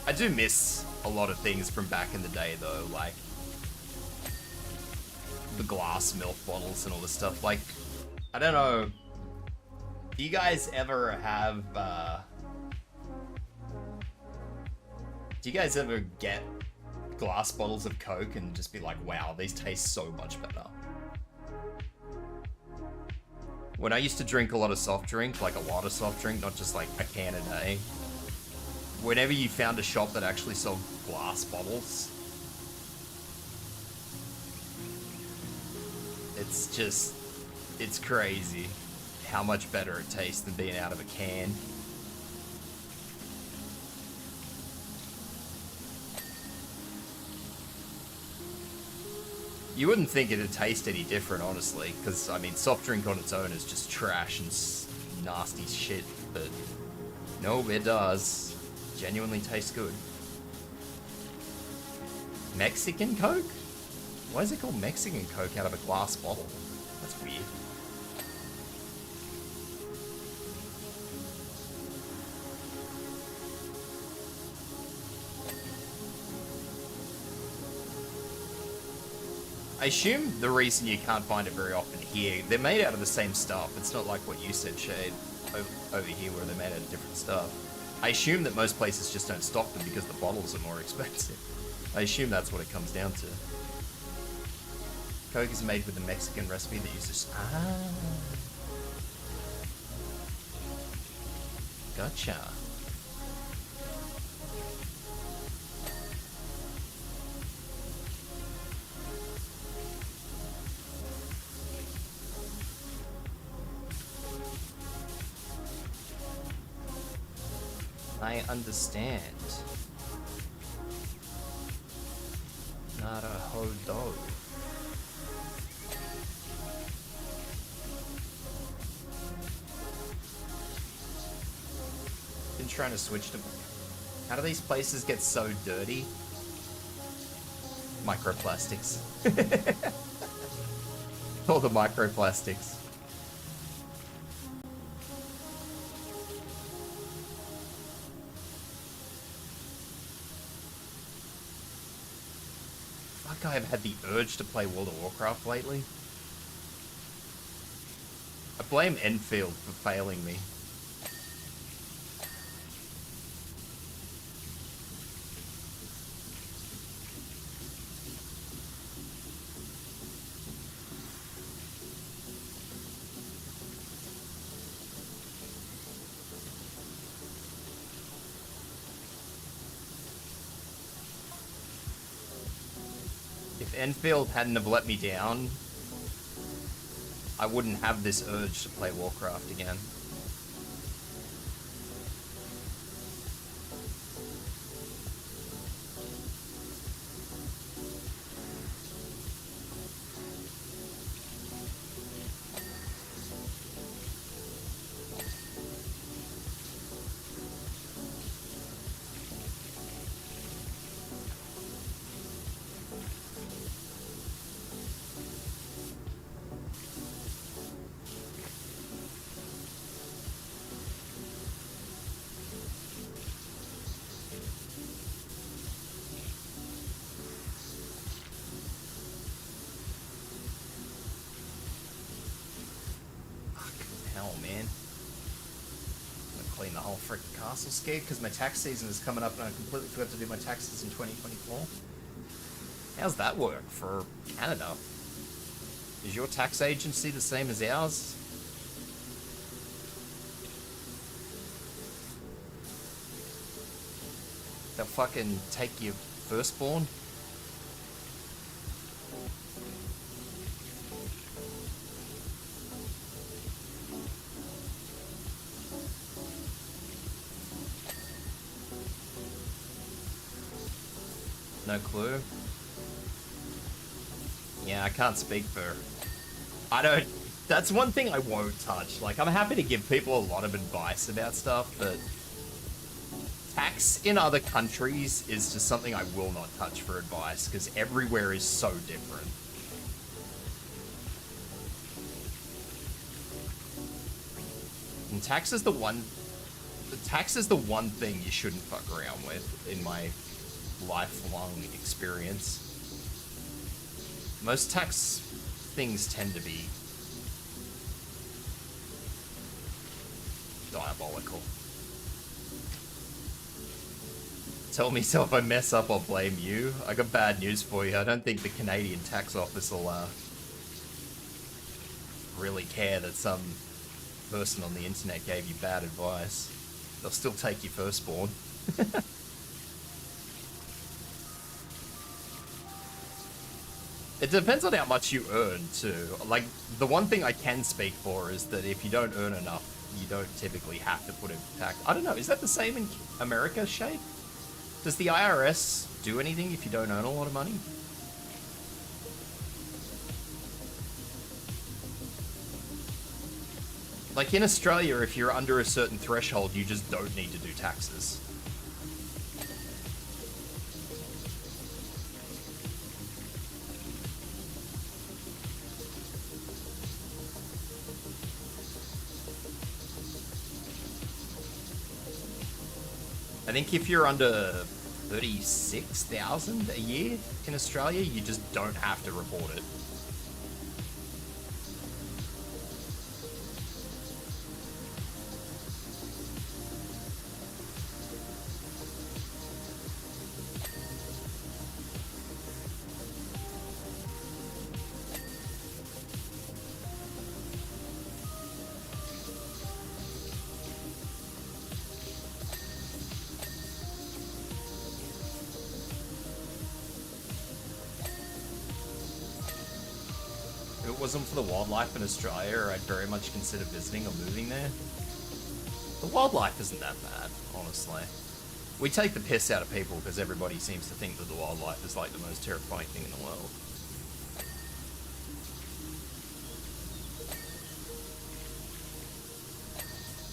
I do miss a lot of things from back in the day, though, like the glass milk bottles and all this stuff. Like, I don't know, do you guys ever have, do you guys ever get glass bottles of Coke and just be like, wow, these taste so much better? When I used to drink a lot of soft drink, like a lot of soft drink, not just like a can a day, whenever you found a shop that actually sold glass bottles, it's just, it's crazy how much better it tastes than being out of a can. You wouldn't think it'd taste any different, honestly, because, I mean, soft drink on its own is just trash and nasty shit, but no, it does. Genuinely tastes good. Mexican Coke? Why is it called Mexican Coke out of a glass bottle? That's weird. I assume the reason you can't find it very often here, they're made out of the same stuff. It's not like what you said, Shade, over here where they're made out of different stuff. I assume that most places just don't stock them because the bottles are more expensive. I assume that's what it comes down to. Coke is made with a Mexican recipe that uses... Ah. Gotcha. I understand. Naruhodo. Been trying to switch to... How do these places get so dirty? Microplastics. All the microplastics. I've had the urge to play World of Warcraft lately. I blame Enfield for failing me. If Enfield hadn't have let me down, I wouldn't have this urge to play Warcraft again. the whole freaking castle scared because my tax season is coming up and I completely forgot to do my taxes in 2024. How's that work for Canada? Is your tax agency the same as ours? They'll fucking take your firstborn? No clue. Yeah, I can't speak for... I don't... That's one thing I won't touch. Like, I'm happy to give people a lot of advice about stuff, but... Tax in other countries is just something I will not touch for advice, because everywhere is so different. And tax is the one thing you shouldn't fuck around with, in my lifelong experience. Most tax things tend to be diabolical. Tell me so if I mess up, I'll blame you. I got bad news for you. I don't think the Canadian tax office will really care that some person on the internet gave you bad advice. They'll still take your firstborn. It depends on how much you earn, too. Like, the one thing I can speak for is that if you don't earn enough, you don't typically have to put in tax. I don't know, is that the same in America, Shay? Does the IRS do anything if you don't earn a lot of money? Like in Australia, if you're under a certain threshold, you just don't need to do taxes. I think if you're under 36,000 a year in Australia, you just don't have to report it. Wasn't for the wildlife in Australia, I'd very much consider visiting or moving there. The wildlife isn't that bad, honestly. We take the piss out of people because everybody seems to think that the wildlife is like the most terrifying thing in the world.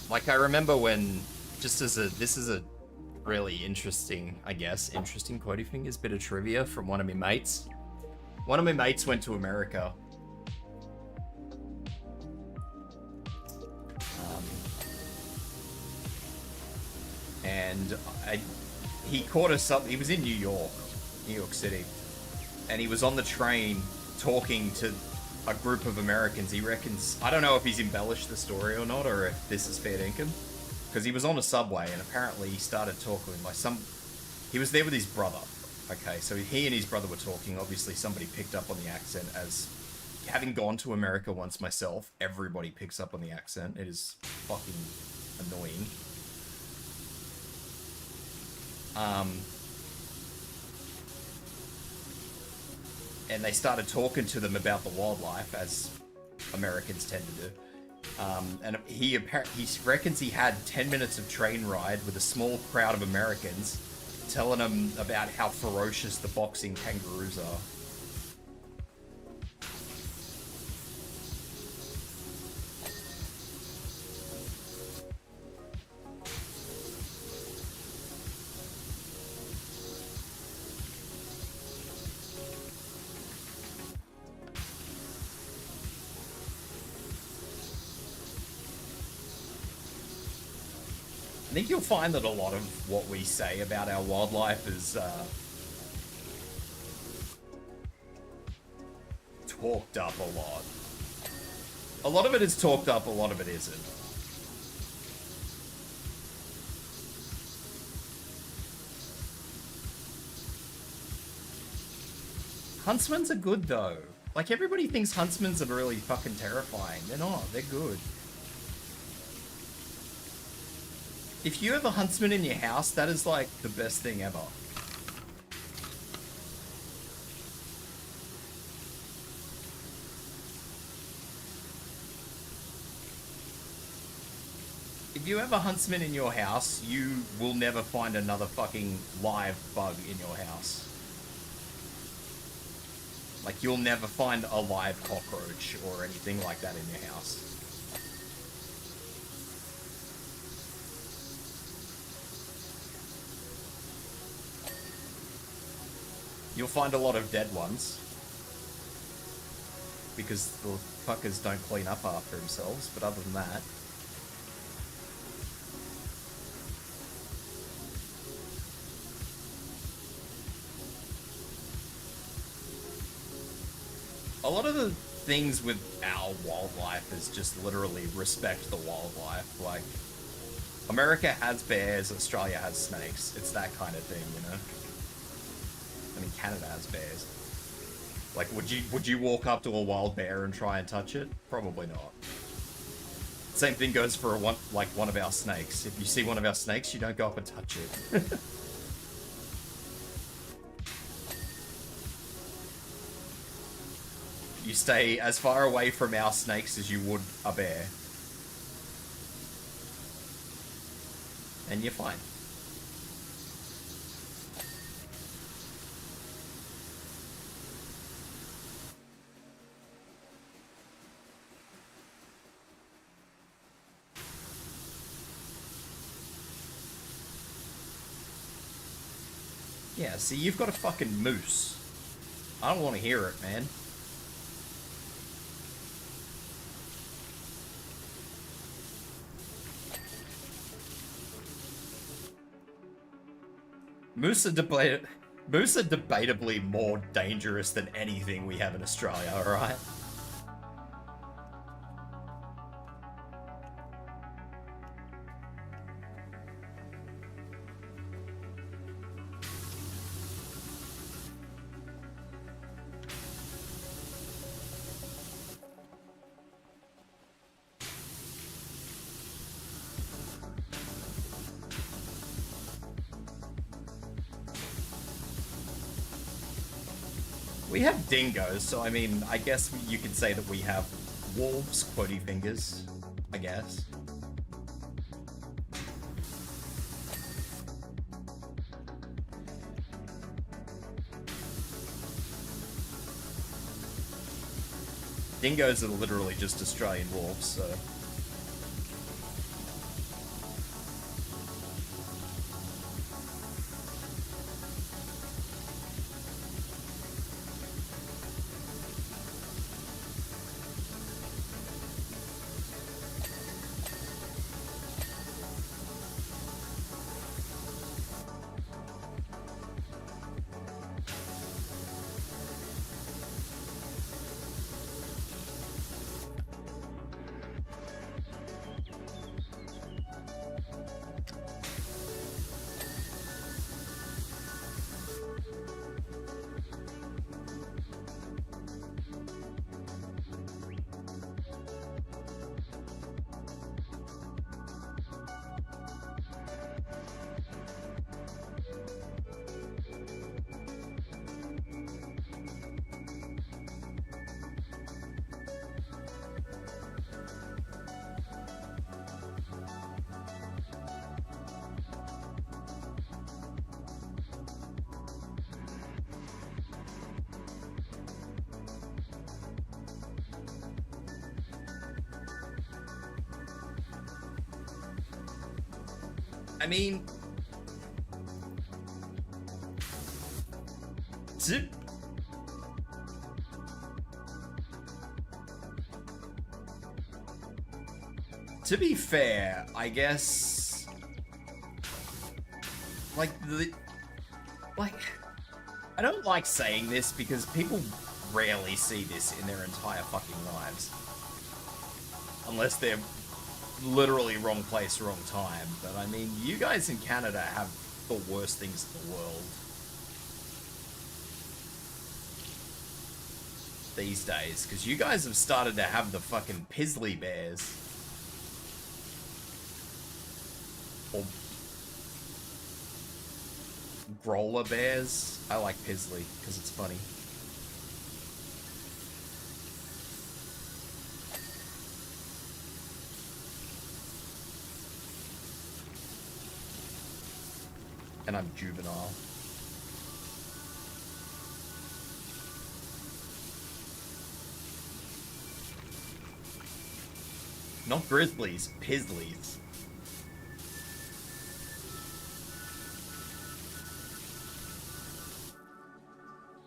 Like, I remember when, this is a really interesting, I guess, interesting quotey fingers bit of trivia from one of my mates. One of my mates went to America. And he caught us up. He was in New York City, and he was on the train talking to a group of Americans. He reckons, I don't know if he's embellished the story or not, or if this is fair dinkum, because he was on a subway and apparently he started talking like he was there with his brother. Okay, so he and his brother were talking. Obviously, somebody picked up on the accent. As having gone to America once myself, everybody picks up on the accent. It is fucking annoying. And they started talking to them about the wildlife, as Americans tend to do. And he reckons he had 10 minutes of train ride with a small crowd of Americans telling them about how ferocious the boxing kangaroos are. I think you'll find that a lot of what we say about our wildlife is talked up a lot. A lot of it is talked up, a lot of it isn't. Huntsmans are good though. Like, everybody thinks huntsmans are really fucking terrifying. They're not. They're good. If you have a huntsman in your house, that is like the best thing ever. If you have a huntsman in your house, you will never find another fucking live bug in your house. Like, you'll never find a live cockroach or anything like that in your house. You'll find a lot of dead ones. Because the fuckers don't clean up after themselves, but other than that... A lot of the things with our wildlife is just literally respect the wildlife. Like, America has bears, Australia has snakes. It's that kind of thing, you know? I mean, Canada has bears. Like, would you walk up to a wild bear and try and touch it? Probably not. Same thing goes for one of our snakes. If you see one of our snakes, you don't go up and touch it. You stay as far away from our snakes as you would a bear. And you're fine. Yeah, see, you've got a fucking moose. I don't want to hear it, man. Moose are debatably more dangerous than anything we have in Australia, alright? We have dingoes, so I mean, I guess you could say that we have wolves, quotey fingers, I guess. Dingoes are literally just Australian wolves, so... I mean... To be fair, I guess... Like, I don't like saying this because people rarely see this in their entire fucking lives. Unless they're literally wrong place, wrong time. But I mean, you guys in Canada have the worst things in the world. these days, because you guys have started to have the fucking pizzly bears. Or growler bears. I like pizzly, because it's funny. And I'm juvenile. Not grizzlies, pizzlies.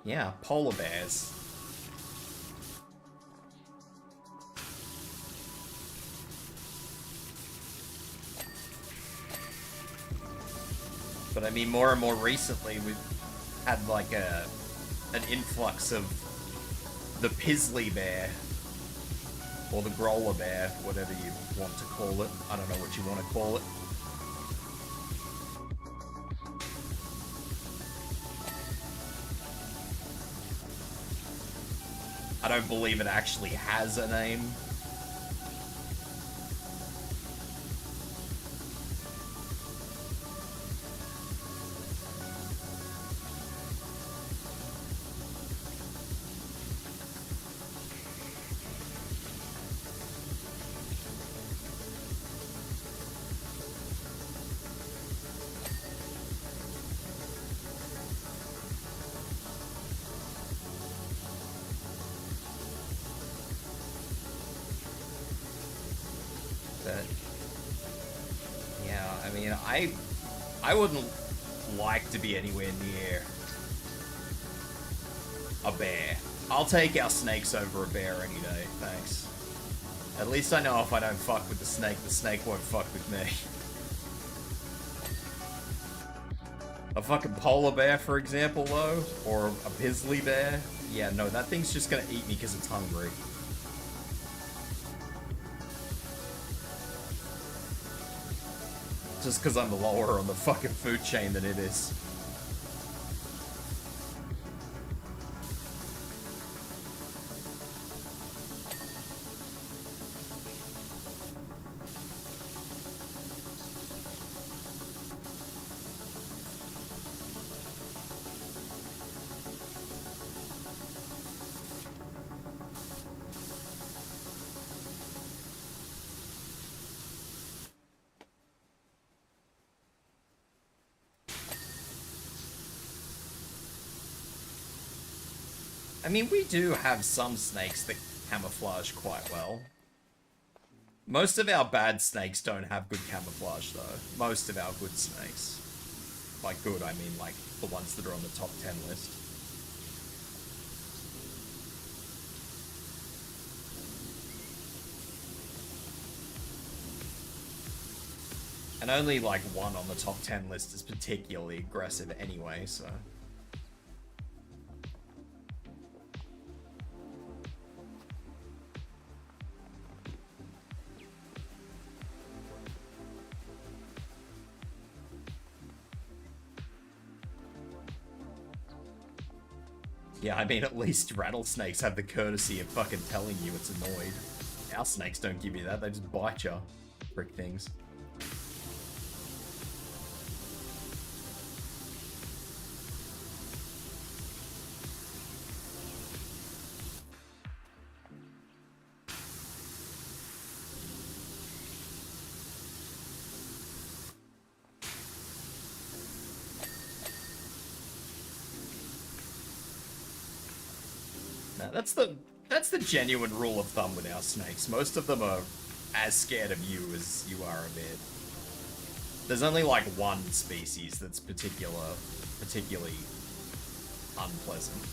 Yeah, polar bears. But I mean, more and more recently, we've had like an influx of the pizzly bear. Or the growler bear, whatever you want to call it. I don't know what you want to call it. I don't believe it actually has a name. I wouldn't like to be anywhere near a bear. I'll take our snakes over a bear any day, thanks. At least I know if I don't fuck with the snake won't fuck with me. A fucking polar bear, for example, though, or a grizzly bear, yeah, no, that thing's just gonna eat me because it's hungry. Just because I'm lower on the fucking food chain than it is. I mean, we do have some snakes that camouflage quite well. Most of our bad snakes don't have good camouflage, though. Most of our good snakes. By good, I mean, like, the ones that are on the top 10 list. And only, like, one on the top 10 list is particularly aggressive anyway, so... Yeah, I mean, at least rattlesnakes have the courtesy of fucking telling you it's annoyed. Our snakes don't give you that, they just bite you. Brick things. That's the genuine rule of thumb with our snakes. Most of them are as scared of you as you are of it. There's only like one species that's particularly unpleasant.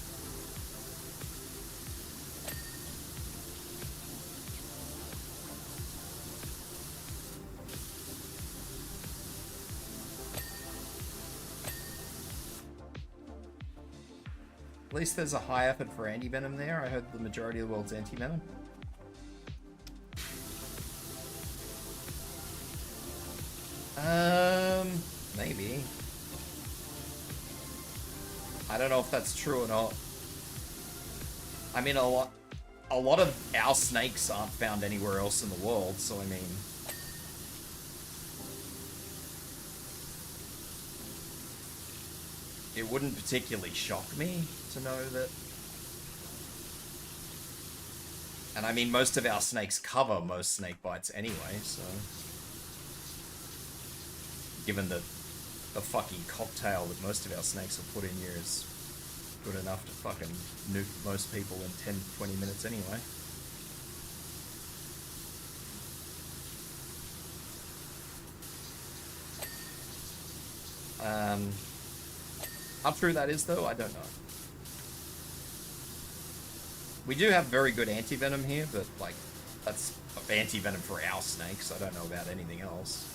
At least there's a high effort for anti-venom there. I heard the majority of the world's anti-venom. Maybe. I don't know if that's true or not. I mean, a lot of our snakes aren't found anywhere else in the world, so I mean... It wouldn't particularly shock me to know that... And I mean, most of our snakes cover most snake bites anyway, so... Given that the fucking cocktail that most of our snakes are put in here is good enough to fucking nuke most people in 10-20 minutes anyway. How true that is, though, I don't know. We do have very good anti-venom here, but, like, that's anti-venom for our snakes. I don't know about anything else.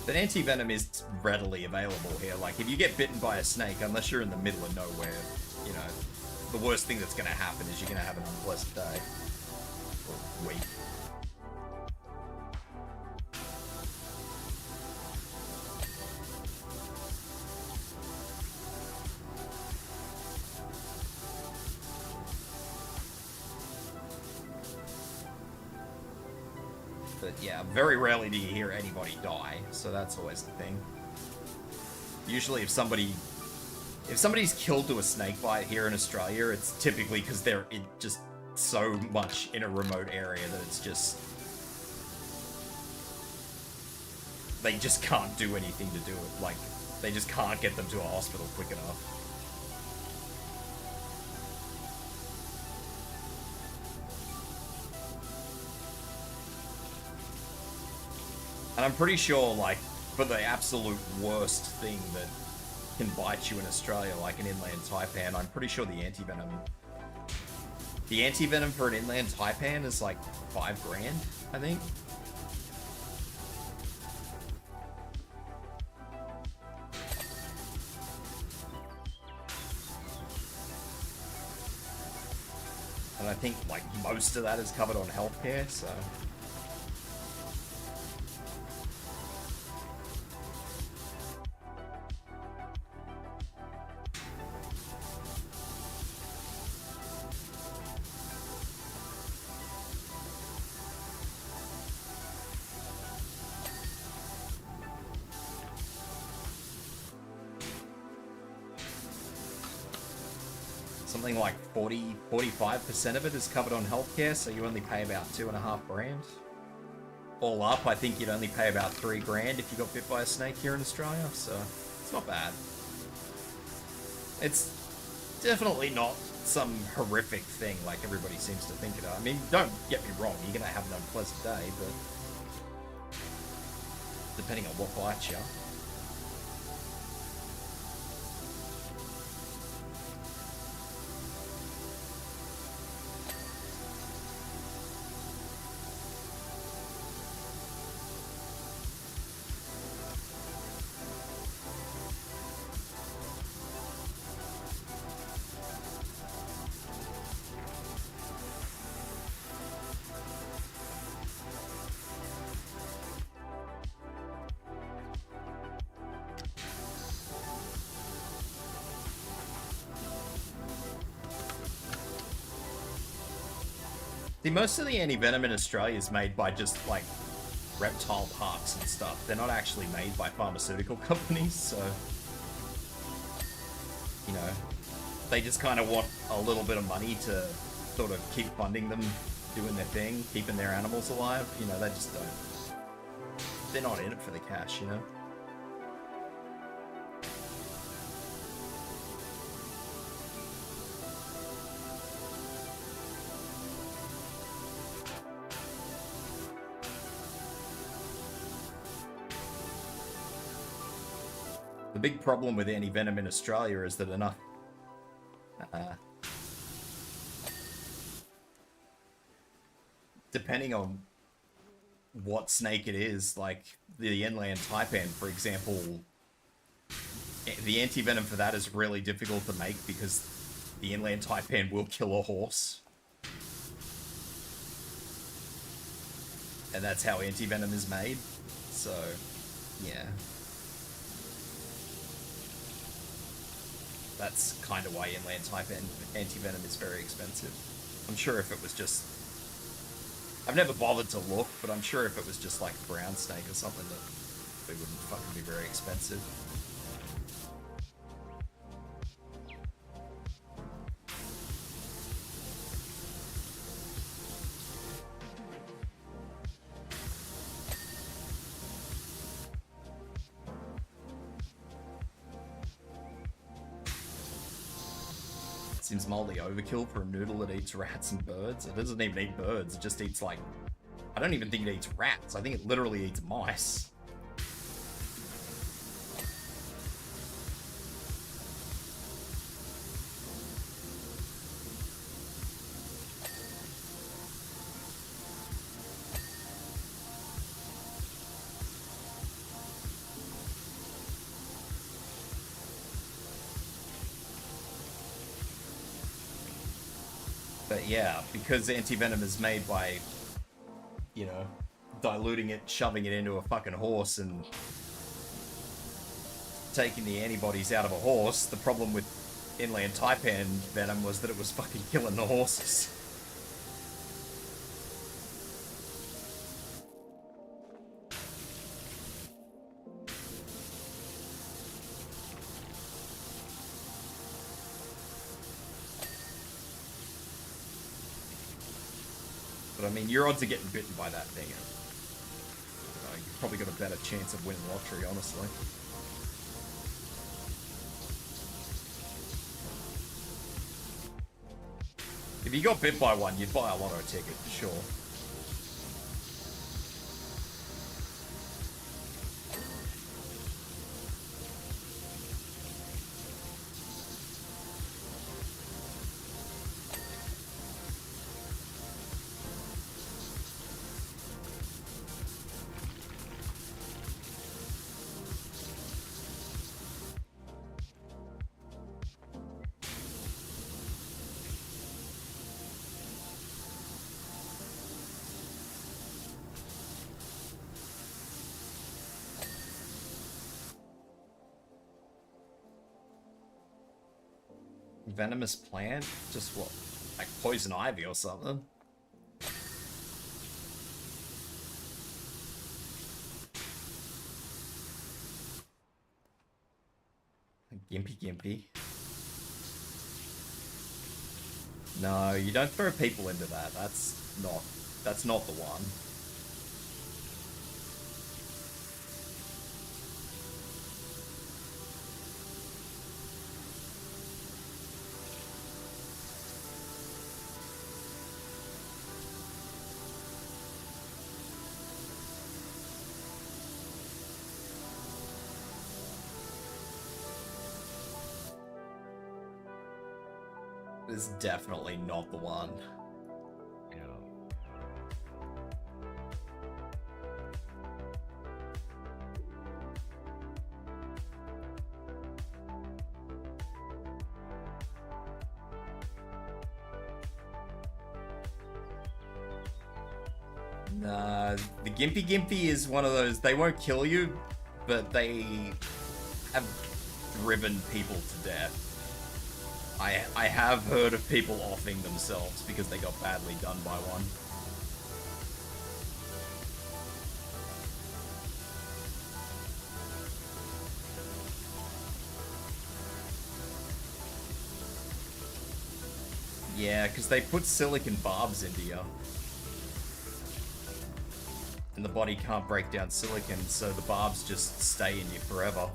But anti-venom is readily available here. Like, if you get bitten by a snake, unless you're in the middle of nowhere, you know, the worst thing that's going to happen is you're going to have an unpleasant day. Or week. But yeah, very rarely do you hear anybody die, so that's always the thing. Usually if somebody's killed to a snake bite here in Australia, it's typically because they're just so much in a remote area that it's just... They just can't do anything to do it. Like, they just can't get them to a hospital quick enough. And I'm pretty sure, like, for the absolute worst thing that can bite you in Australia, like an inland taipan, I'm pretty sure the anti-venom... The anti-venom for an inland taipan is like $5 grand, I think. And I think, like, most of that is covered on healthcare, so... Something like 45% of it is covered on healthcare, so you only pay about $2.5 grand. All up, I think you'd only pay about $3 grand if you got bit by a snake here in Australia, so it's not bad. It's definitely not some horrific thing like everybody seems to think it is. I mean, don't get me wrong, you're gonna have an unpleasant day, but depending on what bites you. See, most of the anti-venom in Australia is made by just, like, reptile parks and stuff. They're not actually made by pharmaceutical companies, so... You know, they just kind of want a little bit of money to sort of keep funding them, doing their thing, keeping their animals alive. You know, they just don't... They're not in it for the cash, you know? The big problem with anti-venom in Australia is that depending on what snake it is, like the inland taipan, for example, the anti-venom for that is really difficult to make because the inland taipan will kill a horse. And that's how anti-venom is made. So, yeah. That's kind of why inland taipan anti-venom is very expensive. I'm sure if it was just... I've never bothered to look, but I'm sure if it was just like brown snake or something, that it wouldn't fucking be very expensive. Seems mildly overkill for a noodle that eats rats and birds. It doesn't even eat birds, it just eats like... I don't even think it eats rats, I think it literally eats mice. But yeah, because anti-venom is made by, you know, diluting it, shoving it into a fucking horse and taking the antibodies out of a horse, the problem with inland taipan venom was that it was fucking killing the horses. But I mean, your odds of getting bitten by that thing are... you've probably got a better chance of winning lottery, honestly. If you got bit by one, you'd buy a lotto ticket, for sure. Venomous plant? Just what? Like poison ivy or something? Gimpy Gimpy. No, you don't throw people into that. That's not the one. Is definitely not the one. Nah, the Gimpy Gimpy is one of those, they won't kill you, but they have driven people to death. I have heard of people offing themselves because they got badly done by one. Yeah, because they put silicon barbs into you. And the body can't break down silicon, so the barbs just stay in you forever.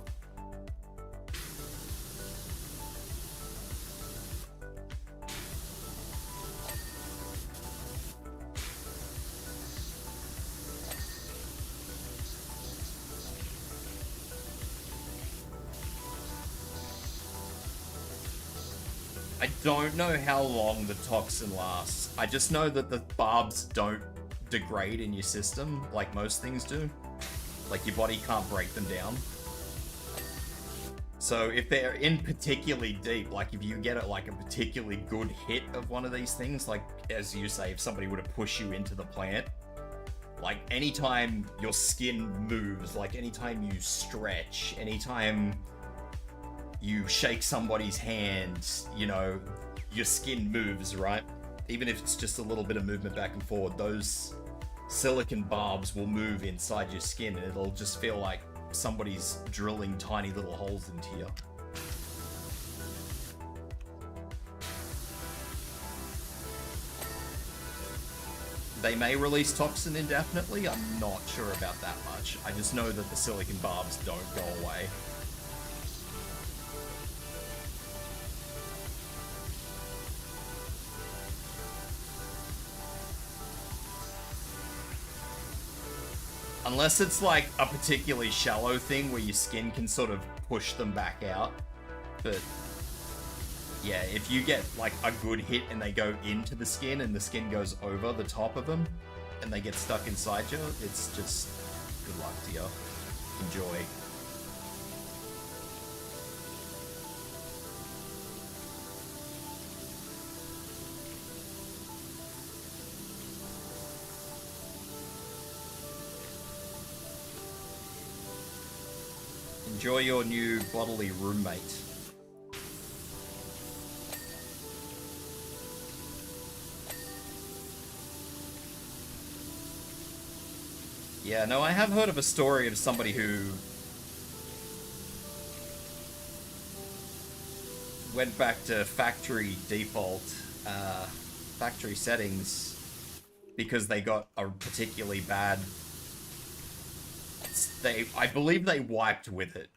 I don't know how long the toxin lasts. I just know that the barbs don't degrade in your system, like most things do. Like, your body can't break them down. So if they're in particularly deep, like if you get it like a particularly good hit of one of these things, like as you say, if somebody were to push you into the plant, like anytime your skin moves, like anytime you stretch, anytime you shake somebody's hand, you know, your skin moves, right? Even if it's just a little bit of movement back and forward, those silicon barbs will move inside your skin and it'll just feel like somebody's drilling tiny little holes into you. They may release toxin indefinitely, I'm not sure about that much. I just know that the silicon barbs don't go away. Unless it's like a particularly shallow thing where your skin can sort of push them back out. But yeah, if you get like a good hit and they go into the skin and the skin goes over the top of them and they get stuck inside you, it's just good luck to you. Enjoy. Enjoy your new bodily roommate. Yeah, no, I have heard of a story of somebody who went back to factory default, factory settings because they got a particularly bad... I believe they wiped with it.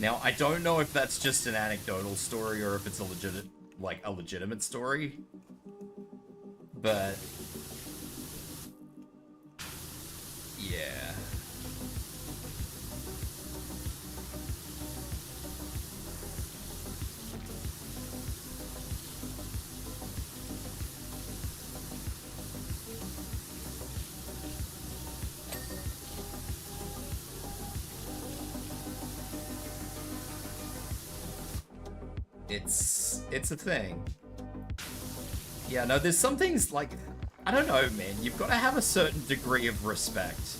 Now, I don't know if that's just an anecdotal story or if it's a legitimate story. But yeah. It's a thing. Yeah, no, there's some things like, I don't know, man. You've got to have a certain degree of respect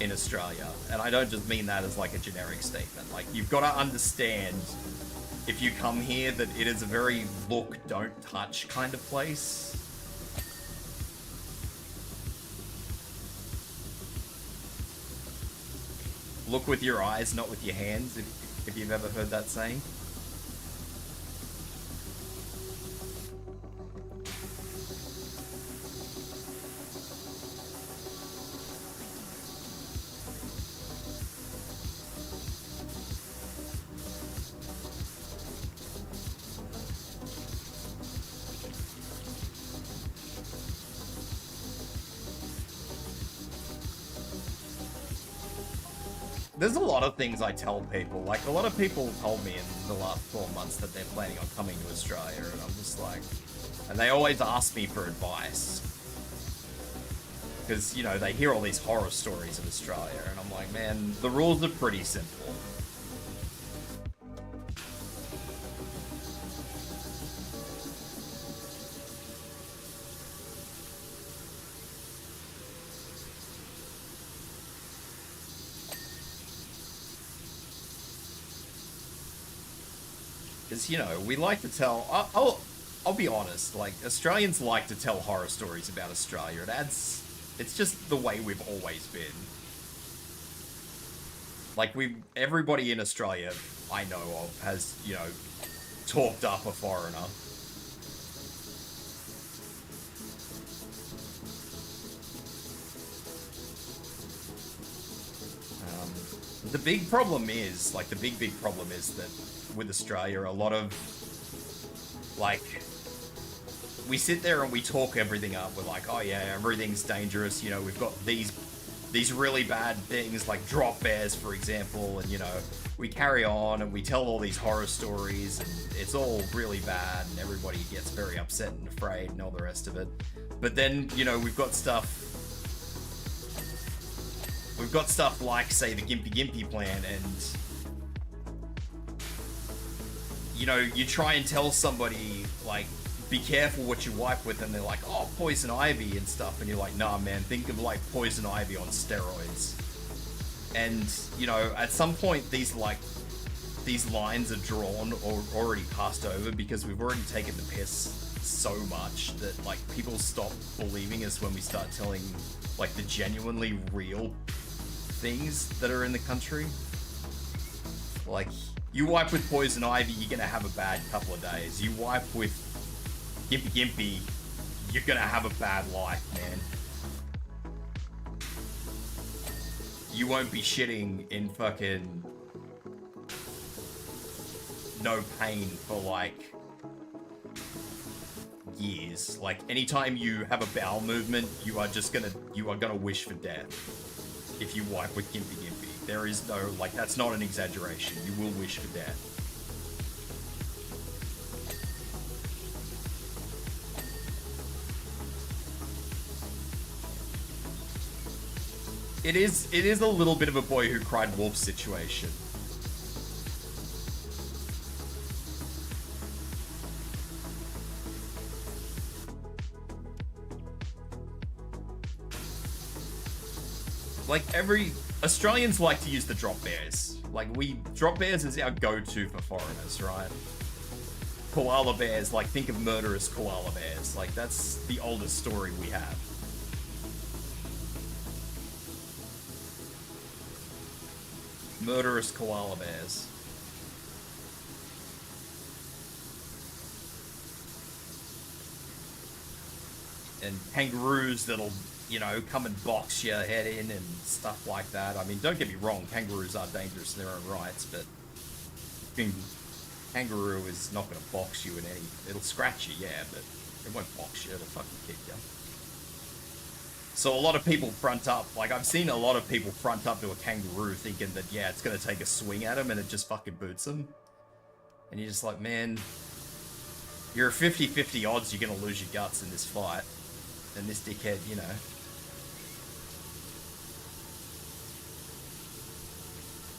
in Australia. And I don't just mean that as like a generic statement. Like, you've got to understand, if you come here, that it is a very look, don't touch kind of place. Look with your eyes, not with your hands, if you've ever heard that saying. There's a lot of things I tell people. Like, a lot of people told me in the last 4 months that they're planning on coming to Australia, and I'm just like... And they always ask me for advice. Because, you know, they hear all these horror stories of Australia, and I'm like, man, the rules are pretty simple. Because, you know, we like to tell... I'll be honest, like, Australians like to tell horror stories about Australia. It's just the way we've always been. Like, everybody in Australia I know of has, you know, talked up a foreigner. The big problem is, like, the big problem is that with Australia, a lot of, like, we sit there and we talk everything up. We're like, oh yeah, everything's dangerous, you know, we've got these these really bad things like drop bears, for example, and you know, we carry on and we tell all these horror stories and it's all really bad and everybody gets very upset and afraid and all the rest of it. But then, you know, we've got stuff like, say, the Gimpy Gimpy plan, and you know, you try and tell somebody like, be careful what you wipe with, and they're like, oh, poison ivy and stuff, and you're like, nah man, think of like poison ivy on steroids. And you know, at some point these lines are drawn or already passed over, because we've already taken the piss so much that like people stop believing us when we start telling like the genuinely real things that are in the country. Like, you wipe with poison ivy, you're gonna have a bad couple of days. You wipe with Gimpy Gimpy, you're gonna have a bad life, man. You won't be shitting in fucking no pain for like years. Like, anytime you have a bowel movement, you are gonna wish for death if you wipe with Gimpy Gimpy. There is no, like, that's not an exaggeration. You will wish for death. It is a little bit of a boy who cried wolf situation. Like, Australians like to use the drop bears. Like, drop bears is our go-to for foreigners, right? Koala bears, like, think of murderous koala bears. Like, that's the oldest story we have. Murderous koala bears. And kangaroos that'll, you know, come and box your head in and stuff like that. I mean, don't get me wrong, kangaroos are dangerous in their own rights, but kangaroo is not going to box you in any... It'll scratch you, yeah, but it won't box you, it'll fucking kick you. So a lot of people front up, like, I've seen a lot of people front up to a kangaroo thinking that, yeah, it's going to take a swing at him and it just fucking boots him. And you're just like, man, you're a 50-50 odds you're going to lose your guts in this fight. And this dickhead, you know.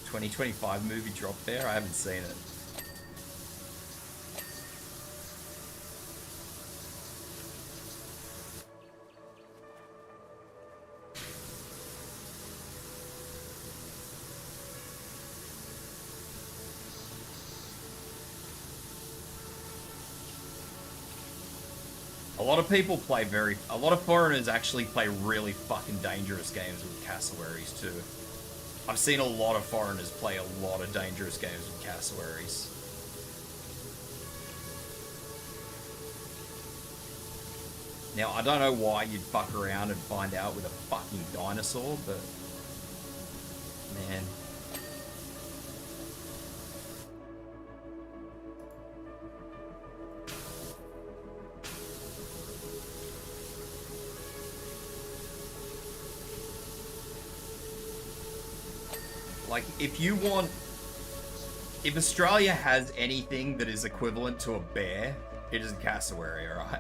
...2025 movie drop there? I haven't seen it. A lot of people play a lot of foreigners actually play really fucking dangerous games with cassowaries too. I've seen a lot of foreigners play a lot of dangerous games with cassowaries. Now, I don't know why you'd fuck around and find out with a fucking dinosaur, but man. Like, if Australia has anything that is equivalent to a bear, it is a cassowary, alright?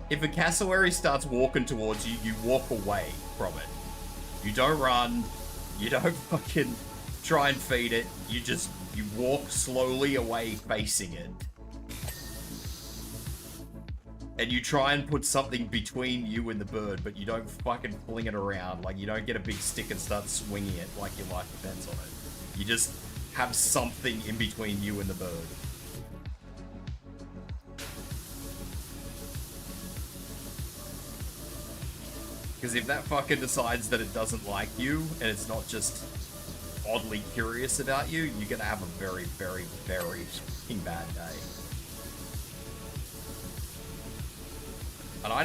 If a cassowary starts walking towards you, you walk away from it. You don't run, you don't fucking try and feed it, you walk slowly away facing it. And you try and put something between you and the bird, but you don't fucking fling it around. Like, you don't get a big stick and start swinging it like your life depends on it. You just have something in between you and the bird. Because if that fucker decides that it doesn't like you, and it's not just oddly curious about you, you're gonna have a very, very, very fucking bad day. And I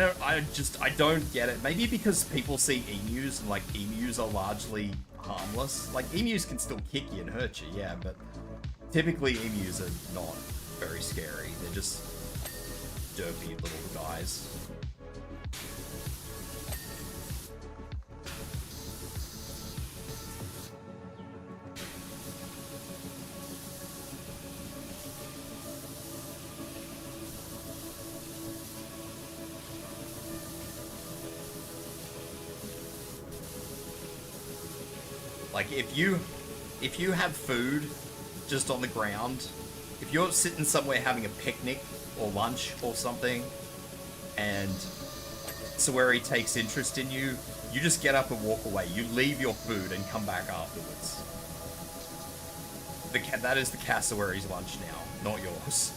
don't get it. Maybe because people see emus and like emus are largely harmless. Like, emus can still kick you and hurt you, yeah, but typically emus are not very scary. They're just derpy little guys. Like, if you have food just on the ground, if you're sitting somewhere having a picnic or lunch or something, and Saweri takes interest in you, you just get up and walk away. You leave your food and come back afterwards. That is the Cassowari's lunch now, not yours.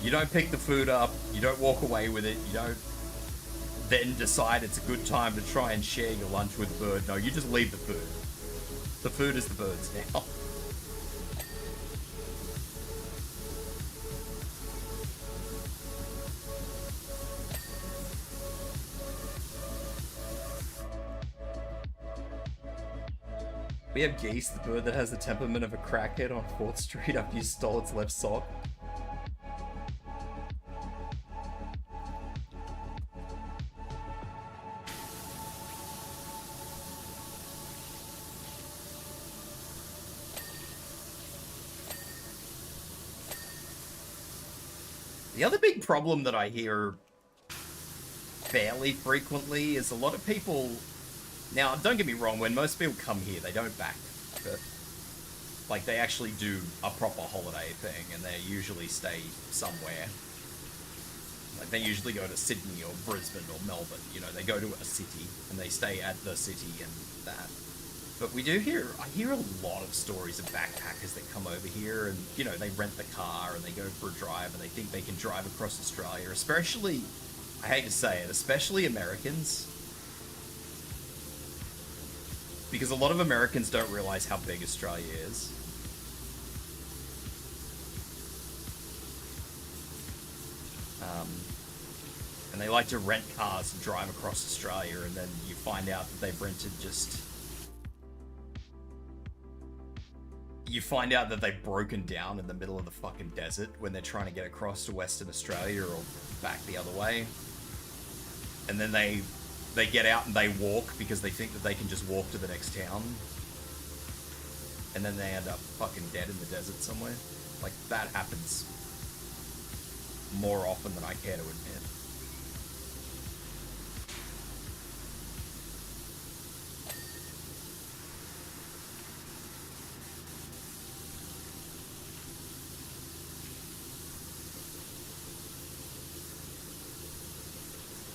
You don't pick the food up, you don't walk away with it, you don't then decide it's a good time to try and share your lunch with the bird. No, you just leave the food. The food is the bird's now. We have Geese, the bird that has the temperament of a crackhead on 4th Street after you stole its left sock. The other big problem that I hear fairly frequently is a lot of people... Now, don't get me wrong, when most people come here, they don't back. But, like, they actually do a proper holiday thing, and they usually stay somewhere. Like, they usually go to Sydney or Brisbane or Melbourne. You know, they go to a city, and they stay at the city and that. But I hear a lot of stories of backpackers that come over here and, you know, they rent the car and they go for a drive and they think they can drive across Australia. Especially, I hate to say it, especially Americans. Because a lot of Americans don't realize how big Australia is. And they like to rent cars and drive across Australia, and then you find out that they've rented You find out that they've broken down in the middle of the fucking desert when they're trying to get across to Western Australia or back the other way. And then they get out and they walk because they think that they can just walk to the next town. And then they end up fucking dead in the desert somewhere. Like, that happens more often than I care to admit.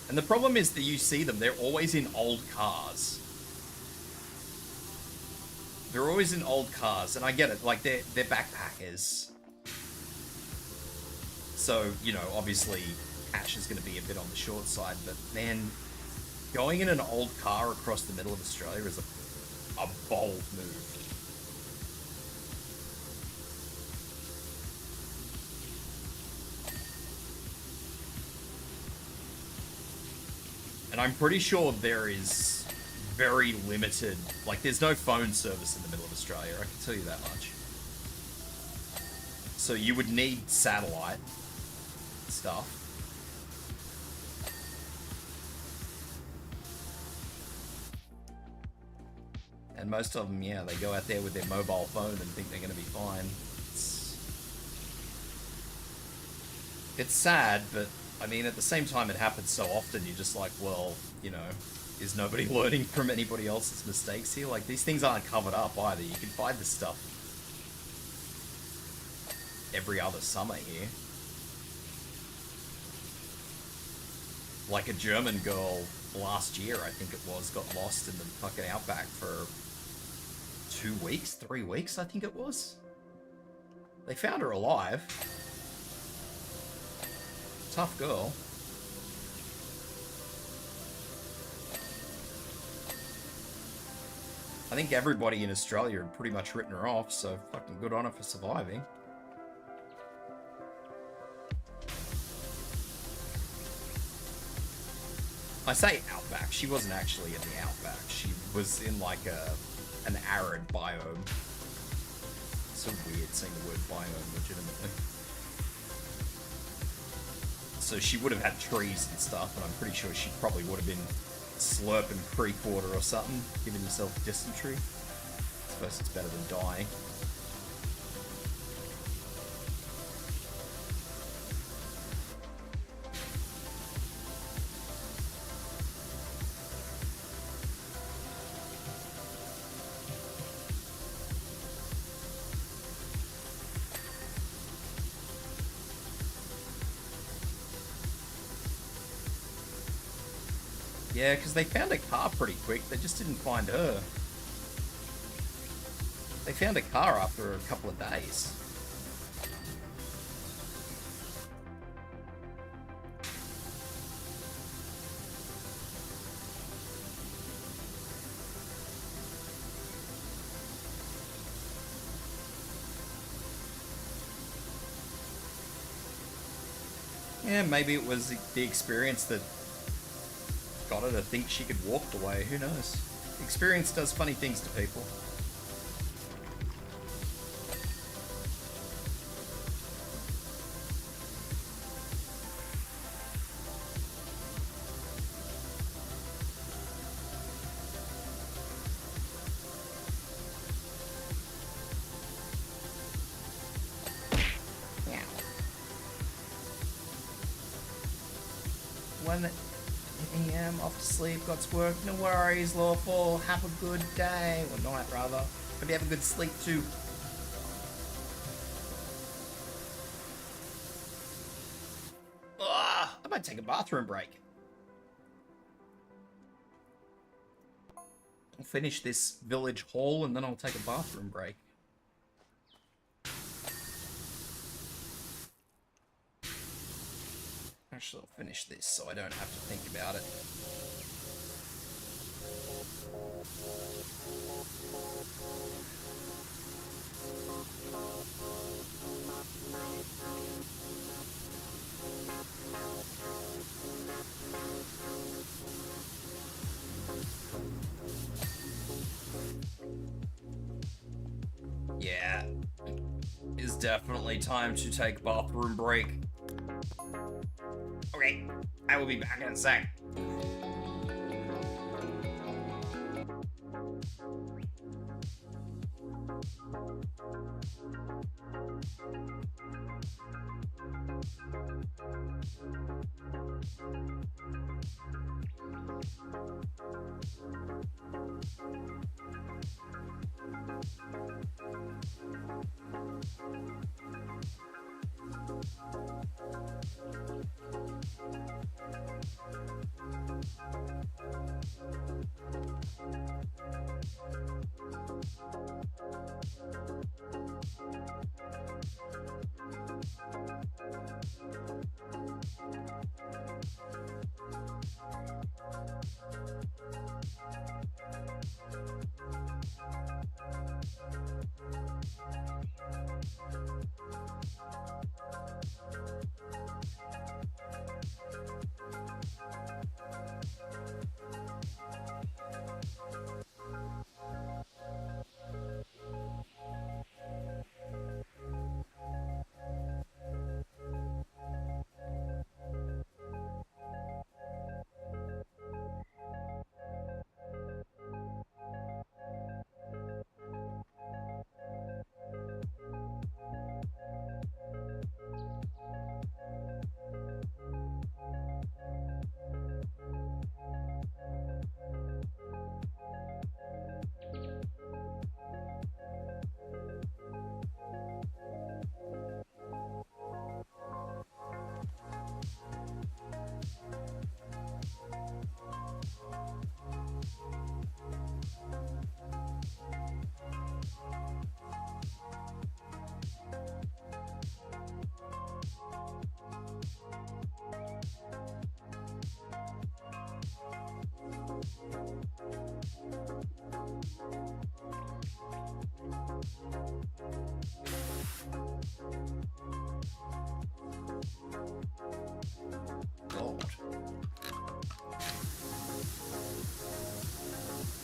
And the problem is that you see them, they're always in old cars. They're always in old cars, and I get it, like, they're backpackers. So, you know, obviously, cash is going to be a bit on the short side, but man, going in an old car across the middle of Australia is a bold move. And I'm pretty sure there is very limited, like, there's no phone service in the middle of Australia, I can tell you that much. So you would need satellite stuff. And most of them, yeah, they go out there with their mobile phone and think they're going to be fine. It's sad, but I mean, at the same time, it happens so often, you're just like, well, you know, is nobody learning from anybody else's mistakes here? Like, these things aren't covered up either. You can find this stuff every other summer here. Like, a German girl last year, I think it was, got lost in the fucking outback for 2 weeks, 3 weeks, I think it was. They found her alive. Tough girl. I think everybody in Australia had pretty much written her off, so fucking good on her for surviving. I say outback. She wasn't actually in the outback. She was in like an arid biome. It's so weird saying the word biome legitimately. So she would have had trees and stuff, and I'm pretty sure she probably would have been slurping creek water or something, giving herself dysentery. I suppose it's better than dying. Yeah, because they found a car pretty quick. They just didn't find her. They found a car after a couple of days. Yeah, maybe it was the experience that got her to think she could walk the way. Who knows? Experience does funny things to people. Yeah. 1 AM, off to sleep, got to work, no worries, lawful, have a good day, or night rather. Hope you have a good sleep too. Ugh, I might take a bathroom break. I'll finish this village hall and then I'll take a bathroom break. Actually, I'll finish this so I don't have to think about it. Yeah, it's definitely time to take bathroom break. Okay, I will be back in a sec.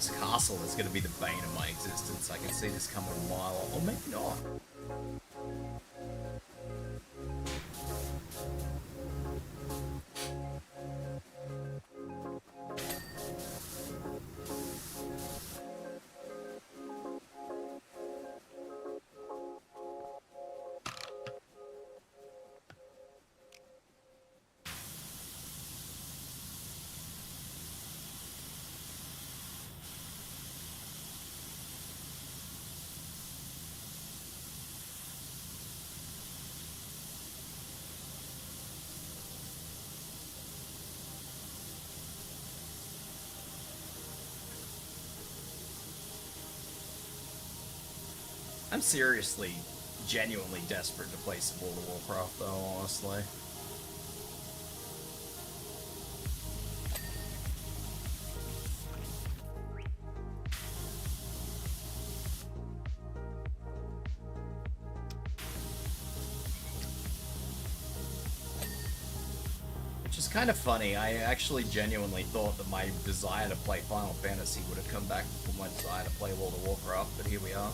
This castle is going to be the bane of my existence. I can see this coming a mile off. Or maybe not. I'm seriously, genuinely desperate to play some World of Warcraft, though, honestly. Which is kind of funny. I actually genuinely thought that my desire to play Final Fantasy would have come back before my desire to play World of Warcraft, but here we are.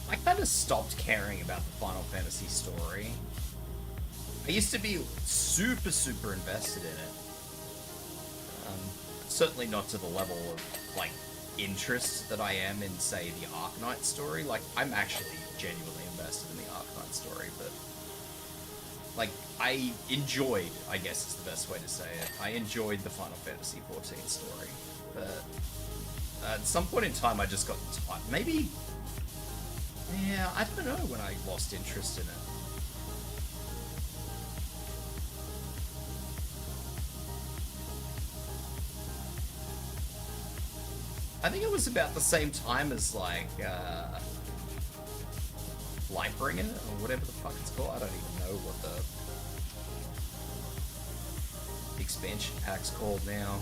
I kind of stopped caring about the Final Fantasy story. I used to be super invested in it. Certainly not to the level of, like, interest that I am in, say, the Arknight story. Like, I'm actually genuinely invested in the Arknight story, but... like, I enjoyed, I guess is the best way to say it, I enjoyed the Final Fantasy XIV story, but... at some point in time, I just got tired. Maybe... yeah, I don't know when I lost interest in it. I think it was about the same time as, like, Lightbringer, or whatever the fuck it's called. I don't even know what the expansion pack's called now.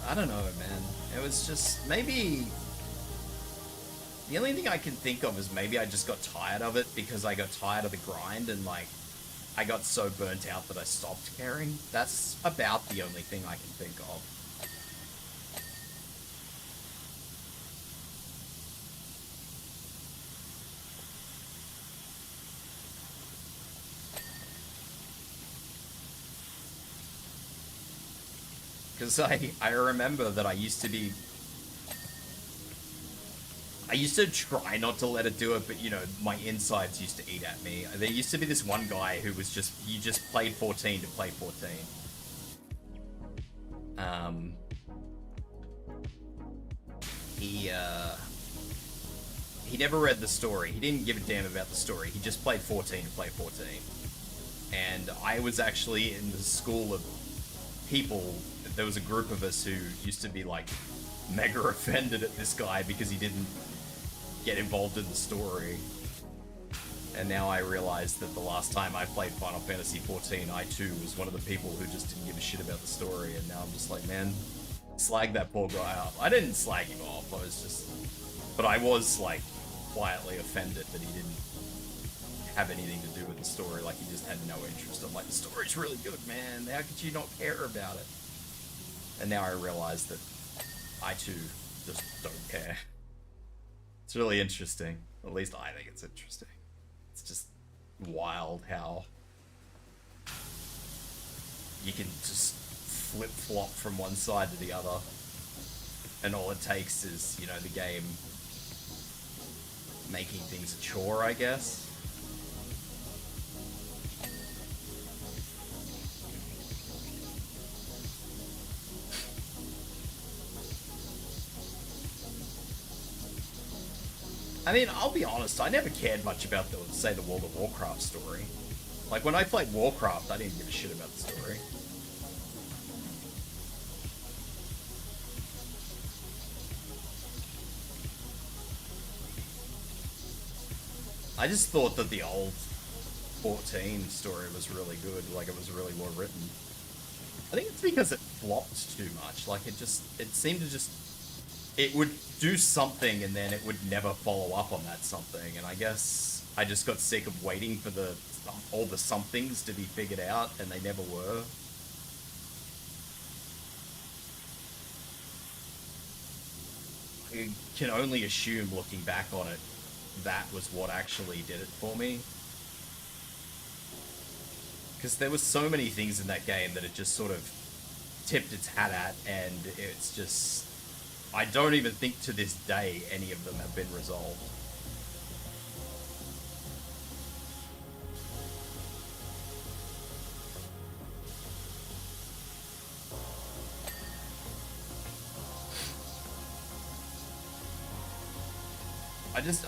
I don't know, man. It was just, maybe... the only thing I can think of is maybe I just got tired of it because I got tired of the grind and, like, I got so burnt out that I stopped caring. That's about the only thing I can think of. Because I remember that I used to try not to let it do it, but, you know, my insides used to eat at me. There used to be this one guy who was just, you just played 14 to play 14. He never read the story. He didn't give a damn about the story. He just played 14 to play 14. And I was actually in the school of people. There was a group of us who used to be, like, mega offended at this guy because he didn't get involved in the story. And now I realize that the last time I played Final Fantasy XIV, I too was one of the people who just didn't give a shit about the story, and now I'm just like, man, slag that poor guy up. I didn't slag him off, I was just... but I was, like, quietly offended that he didn't have anything to do with the story, like he just had no interest. I'm like, the story's really good, man, how could you not care about it? And now I realize that I too just don't care. It's really interesting. At least I think it's interesting. It's just wild how you can just flip-flop from one side to the other. And all it takes is, you know, the game making things a chore, I guess. I mean, I'll be honest, I never cared much about the World of Warcraft story. Like, when I played Warcraft, I didn't give a shit about the story. I just thought that the old 14 story was really good, like it was really well written. I think it's because it flopped too much, like it seemed to just, it would do something and then it would never follow up on that something, and I guess I just got sick of waiting for all the somethings to be figured out, and they never were. I can only assume, looking back on it, that was what actually did it for me. Because there were so many things in that game that it just sort of tipped its hat at, and it's just... I don't even think to this day any of them have been resolved.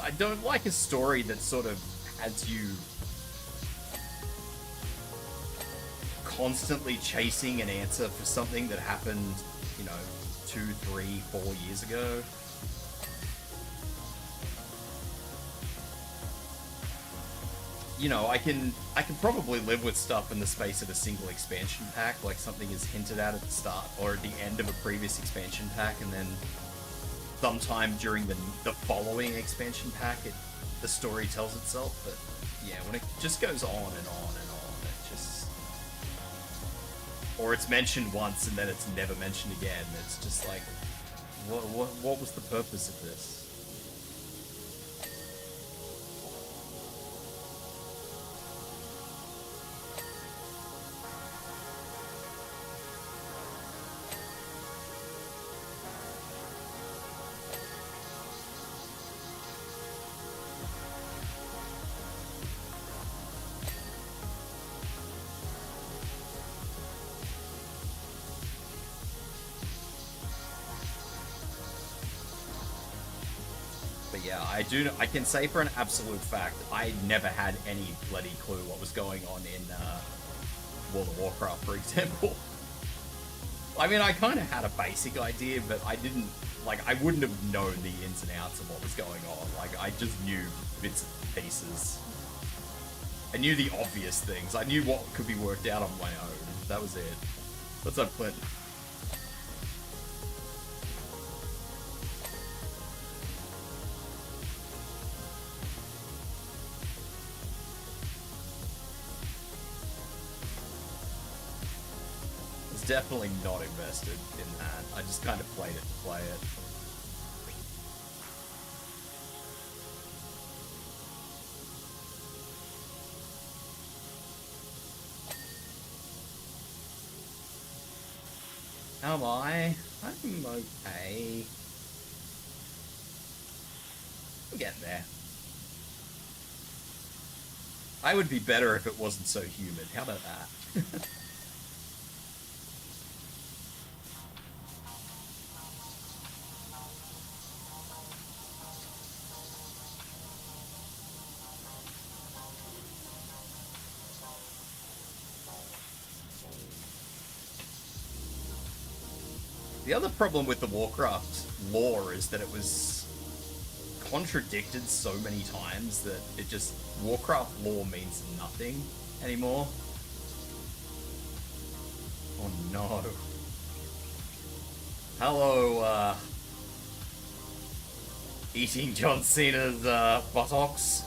I don't like a story that sort of has you constantly chasing an answer for something that happened, you know, 2, 3, 4 years ago. You know, I can probably live with stuff in the space of a single expansion pack, like something is hinted at the start or at the end of a previous expansion pack, and then sometime during the following expansion pack, the story tells itself. But yeah, when it just goes on and on and on, it just... Or it's mentioned once and then it's never mentioned again. It's just like, what was the purpose of this? Yeah, I can say for an absolute fact, I never had any bloody clue what was going on in World of Warcraft, for example. I mean, I kind of had a basic idea, but I didn't, like, I wouldn't have known the ins and outs of what was going on. Like, I just knew bits and pieces. I knew the obvious things. I knew what could be worked out on my own. That was it. What's up, Clint? Definitely not invested in that. I just kind of played it to play it. How am I? I'm okay. I'm getting there. I would be better if it wasn't so humid. How about that? The other problem with the Warcraft lore is that it was contradicted so many times that it just... Warcraft lore means nothing anymore. Oh no. Hello, eating John Cena's buttocks.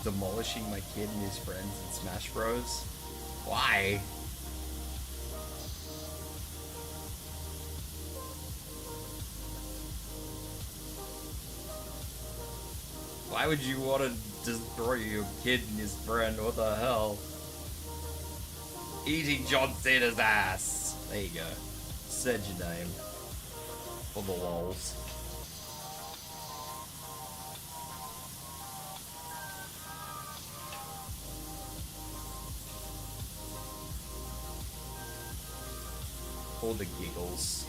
Demolishing my kid and his friends in Smash Bros. Why? Why would you want to destroy your kid and his friend? What the hell? Eating John Cena's ass. There you go. Said your name. For the lols. For the giggles.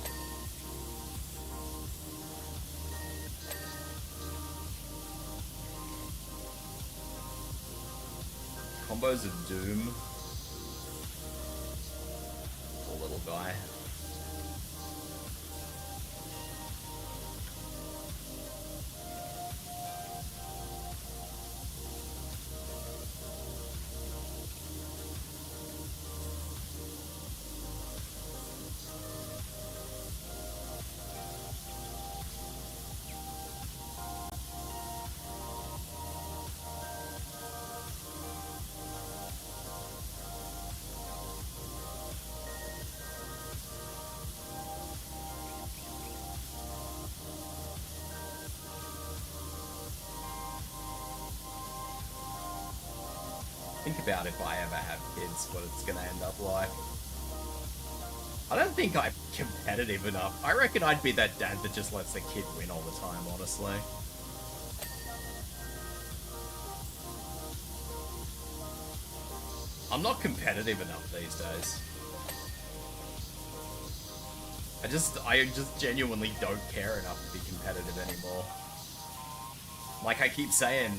combos of doom. Poor little guy. Think about if I ever have kids, what it's gonna end up like. I don't think I'm competitive enough. I reckon I'd be that dad that just lets the kid win all the time, honestly. I'm not competitive enough these days. I just genuinely don't care enough to be competitive anymore. Like I keep saying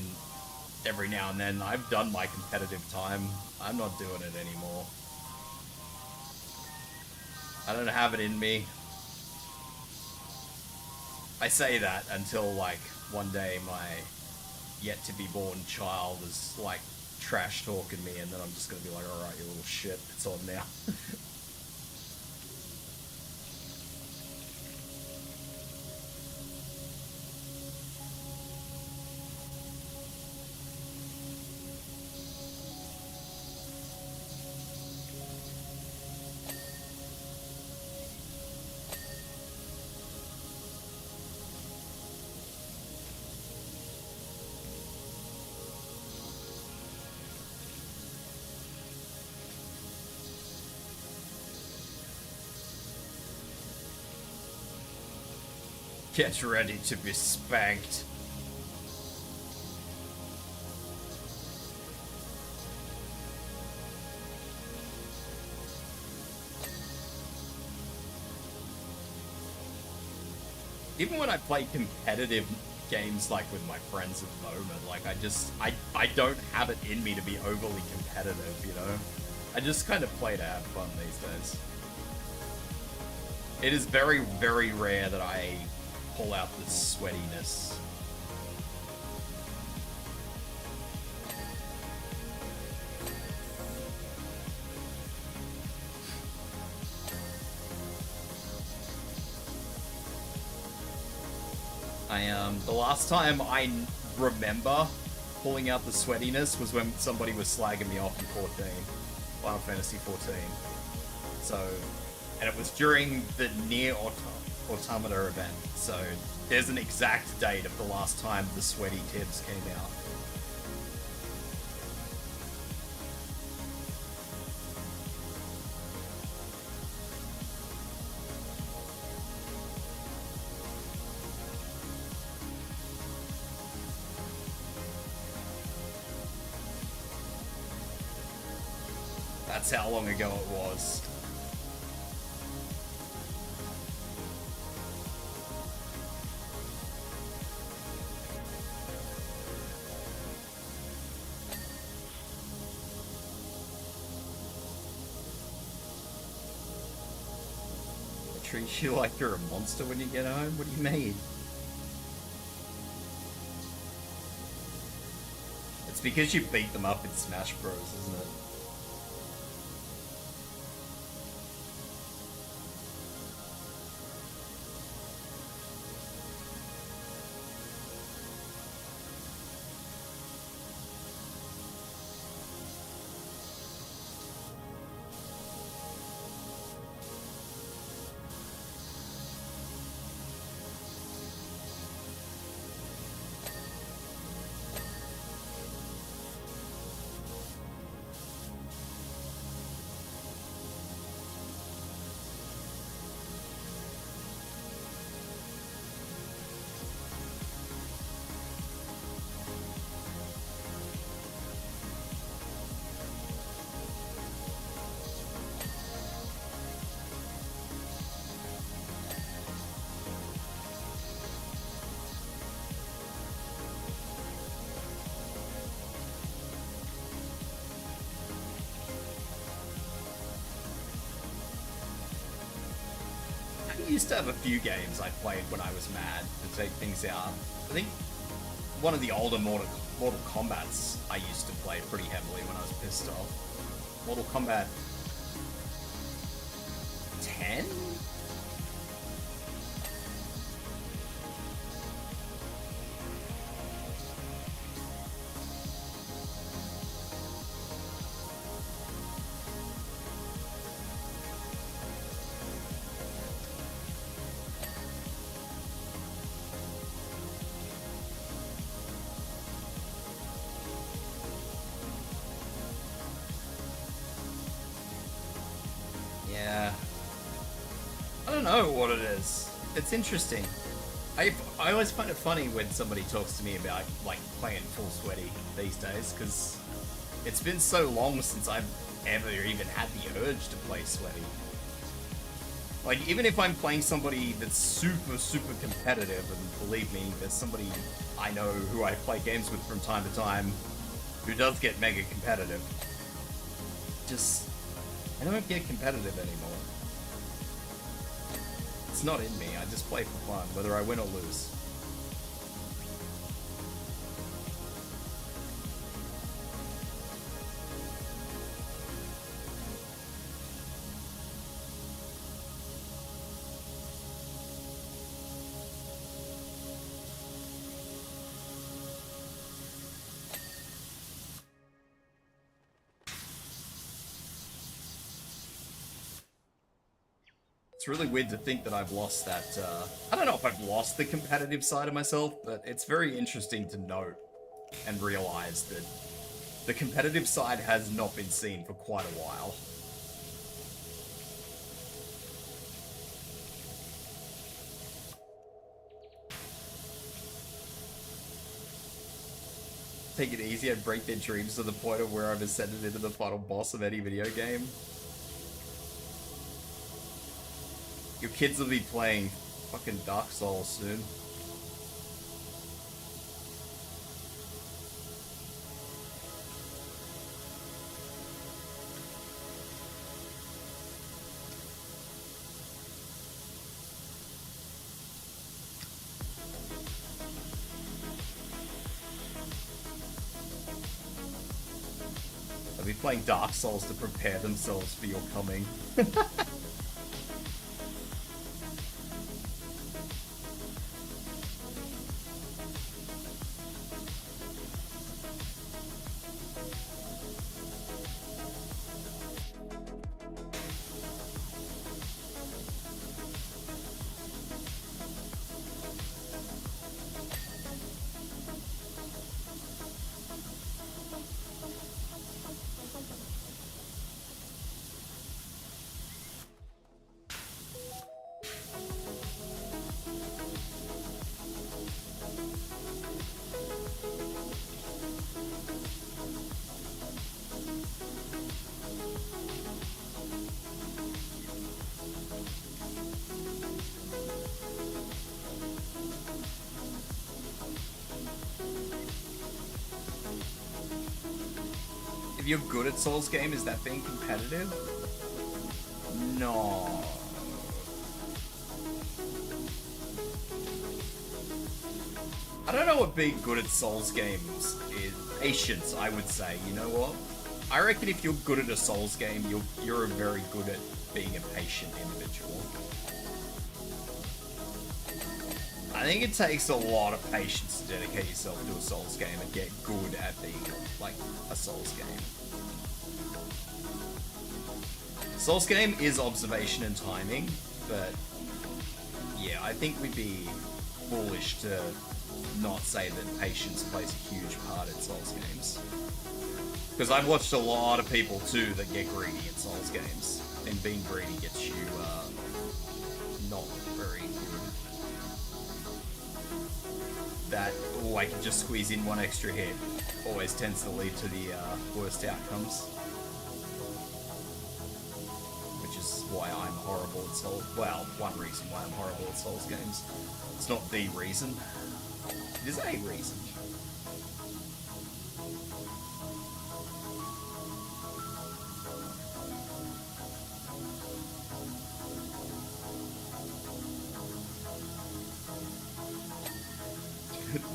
every now and then, I've done my competitive time. I'm not doing it anymore. I don't have it in me. I say that until like one day my yet to be born child is like trash talking me, and then I'm just gonna be like, alright, you little shit, it's on now. Get ready to be spanked. Even when I play competitive games like with my friends at the moment, like I don't have it in me to be overly competitive, you know? I just kind of play to have fun these days. It is very, very rare that I pull out the sweatiness. The last time I remember pulling out the sweatiness was when somebody was slagging me off in 14, Final Fantasy 14. So, and it was during the Near Automata event, so there's an exact date of the last time the sweaty Tibs came out. That's how long ago it was. Treat you like you're a monster when you get home? What do you mean? It's because you beat them up in Smash Bros, isn't it? used to have a few games I played when I was mad to take things out. I think one of the older Mortal Kombats I used to play pretty heavily when I was pissed off. Mortal Kombat 10? Yeah. I don't know what it is. It's interesting. I always find it funny when somebody talks to me about, like, playing full sweaty these days, because it's been so long since I've ever even had the urge to play sweaty. Like, even if I'm playing somebody that's super, super competitive, and believe me, there's somebody I know who I play games with from time to time who does get mega competitive. Just, I don't get competitive anymore. It's not in me, I just play for fun, whether I win or lose. It's really weird to think that I've lost that, I don't know if I've lost the competitive side of myself, but it's very interesting to note and realize that the competitive side has not been seen for quite a while. Take it easy and break their dreams to the point of where I've ascended into the final boss of any video game. Your kids will be playing fucking Dark Souls soon. They'll be playing Dark Souls to prepare themselves for your coming. If you're good at Souls game, is that being competitive? No. I don't know what being good at Souls games is. Patience, I would say. You know what? I reckon if you're good at a Souls game, you're very good at being a patient individual. I think it takes a lot of patience to dedicate yourself to a Souls game and get good at being, like, a Souls game. Souls game is observation and timing, but yeah, I think we'd be foolish to not say that patience plays a huge part in Souls games. Because I've watched a lot of people, too, that get greedy in Souls games, and being greedy gets you, not very good. That, oh, I can just squeeze in one extra hit, always tends to lead to the worst outcomes. Which is why I'm horrible at Souls. Well, one reason why I'm horrible at Souls games. It's not the reason. It is a reason.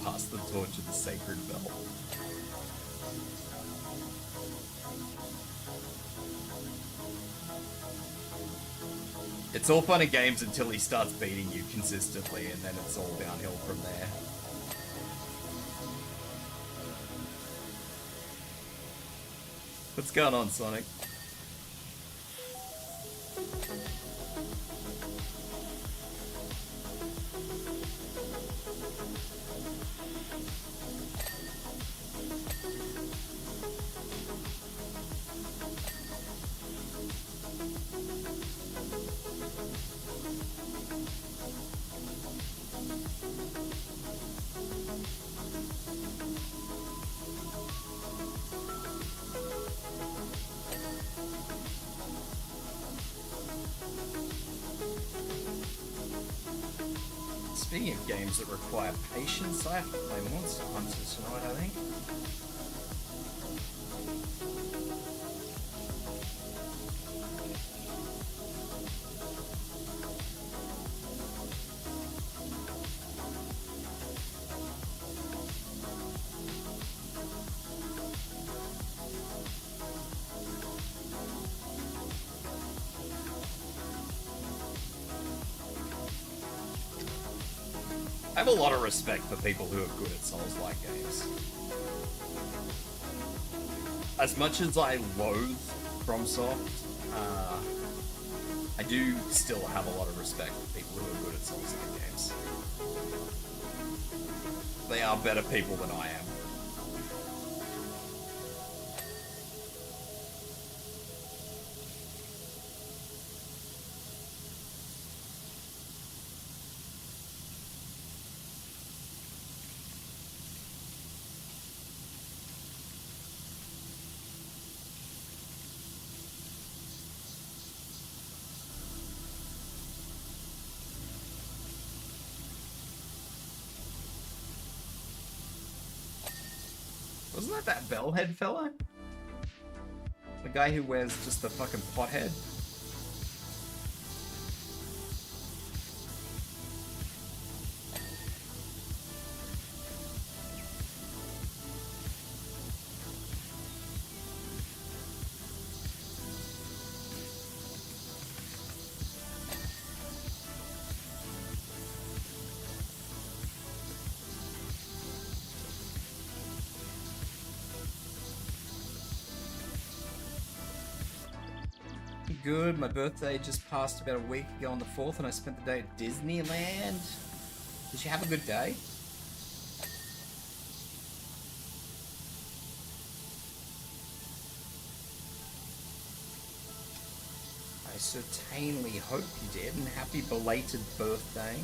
Pass the torch of the sacred bell. It's all fun and games until he starts beating you consistently, and then it's all downhill from there. What's going on, Sonic? Speaking of games that require patience, I have to play Monster Hunter tonight, I think. I have a lot of respect for people who are good at Souls-like games. As much as I loathe FromSoft, I do still have a lot of respect for people who are good at Souls-like games. They are better people than I am. Wasn't that bellhead fella? The guy who wears just the fucking pothead? Good. My birthday just passed about a week ago on the 4th, and I spent the day at Disneyland. Did you have a good day? I certainly hope you did, and happy belated birthday.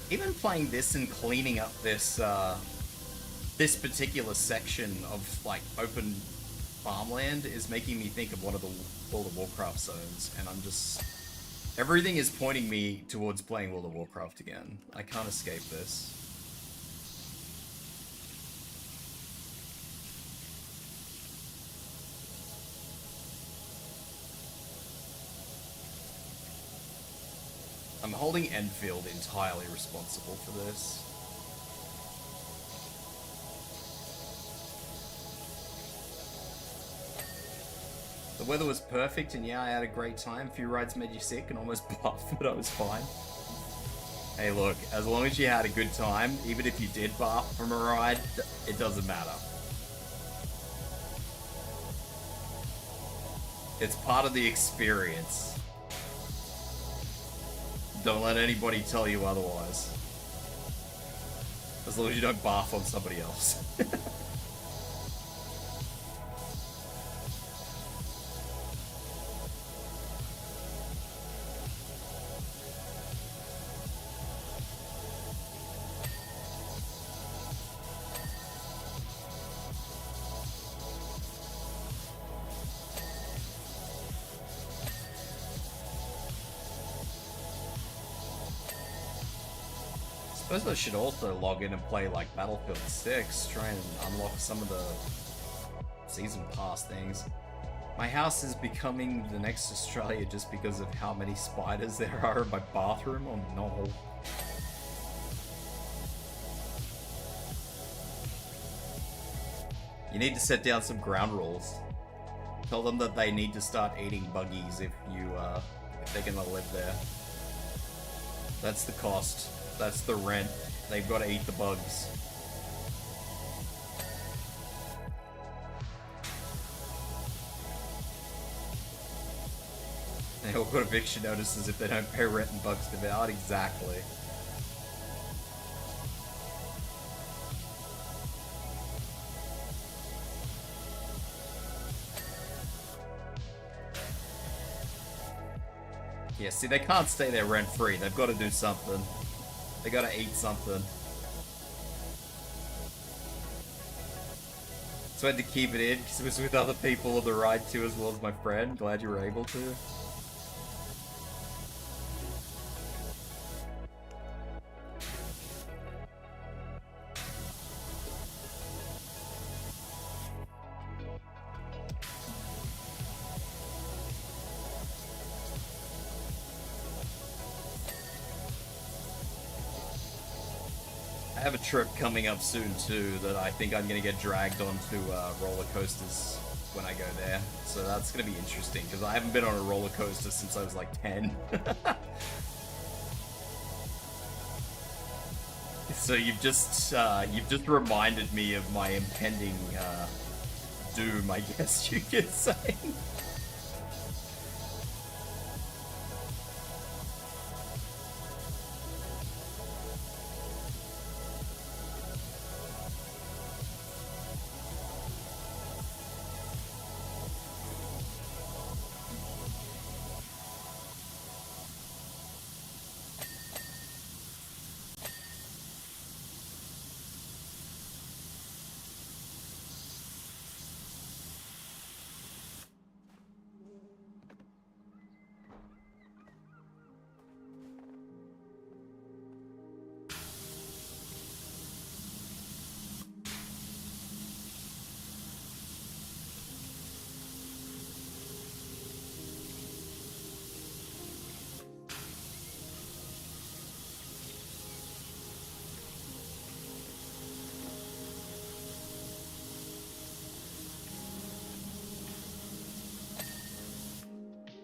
Even playing this and cleaning up this this particular section of like open farmland is making me think of one of the World of Warcraft zones, and I'm just everything is pointing me towards playing World of Warcraft again. I can't escape this. I'm holding Enfield entirely responsible for this. The weather was perfect, and yeah, I had a great time. A few rides made you sick and almost buff, but I was fine. Hey look, as long as you had a good time, even if you did buff from a ride, it doesn't matter. It's part of the experience. Don't let anybody tell you otherwise. As long as you don't barf on somebody else. I suppose I should also log in and play like Battlefield 6, try and unlock some of the season pass things. My house is becoming the next Australia just because of how many spiders there are in my bathroom. Oh no. You need to set down some ground rules. Tell them that they need to start eating buggies if they're gonna live there. That's the cost. That's the rent. They've got to eat the bugs. They all got eviction notices if they don't pay rent and bugs live out. Exactly. Yeah, see, they can't stay there rent-free. They've got to do something. They got to eat something. So I had to keep it in because it was with other people on the ride too, as well as my friend. Glad you were able to. I have a trip coming up soon too that I think I'm gonna get dragged onto roller coasters when I go there. So that's gonna be interesting because I haven't been on a roller coaster since I was like 10. So you've just reminded me of my impending doom, I guess you could say.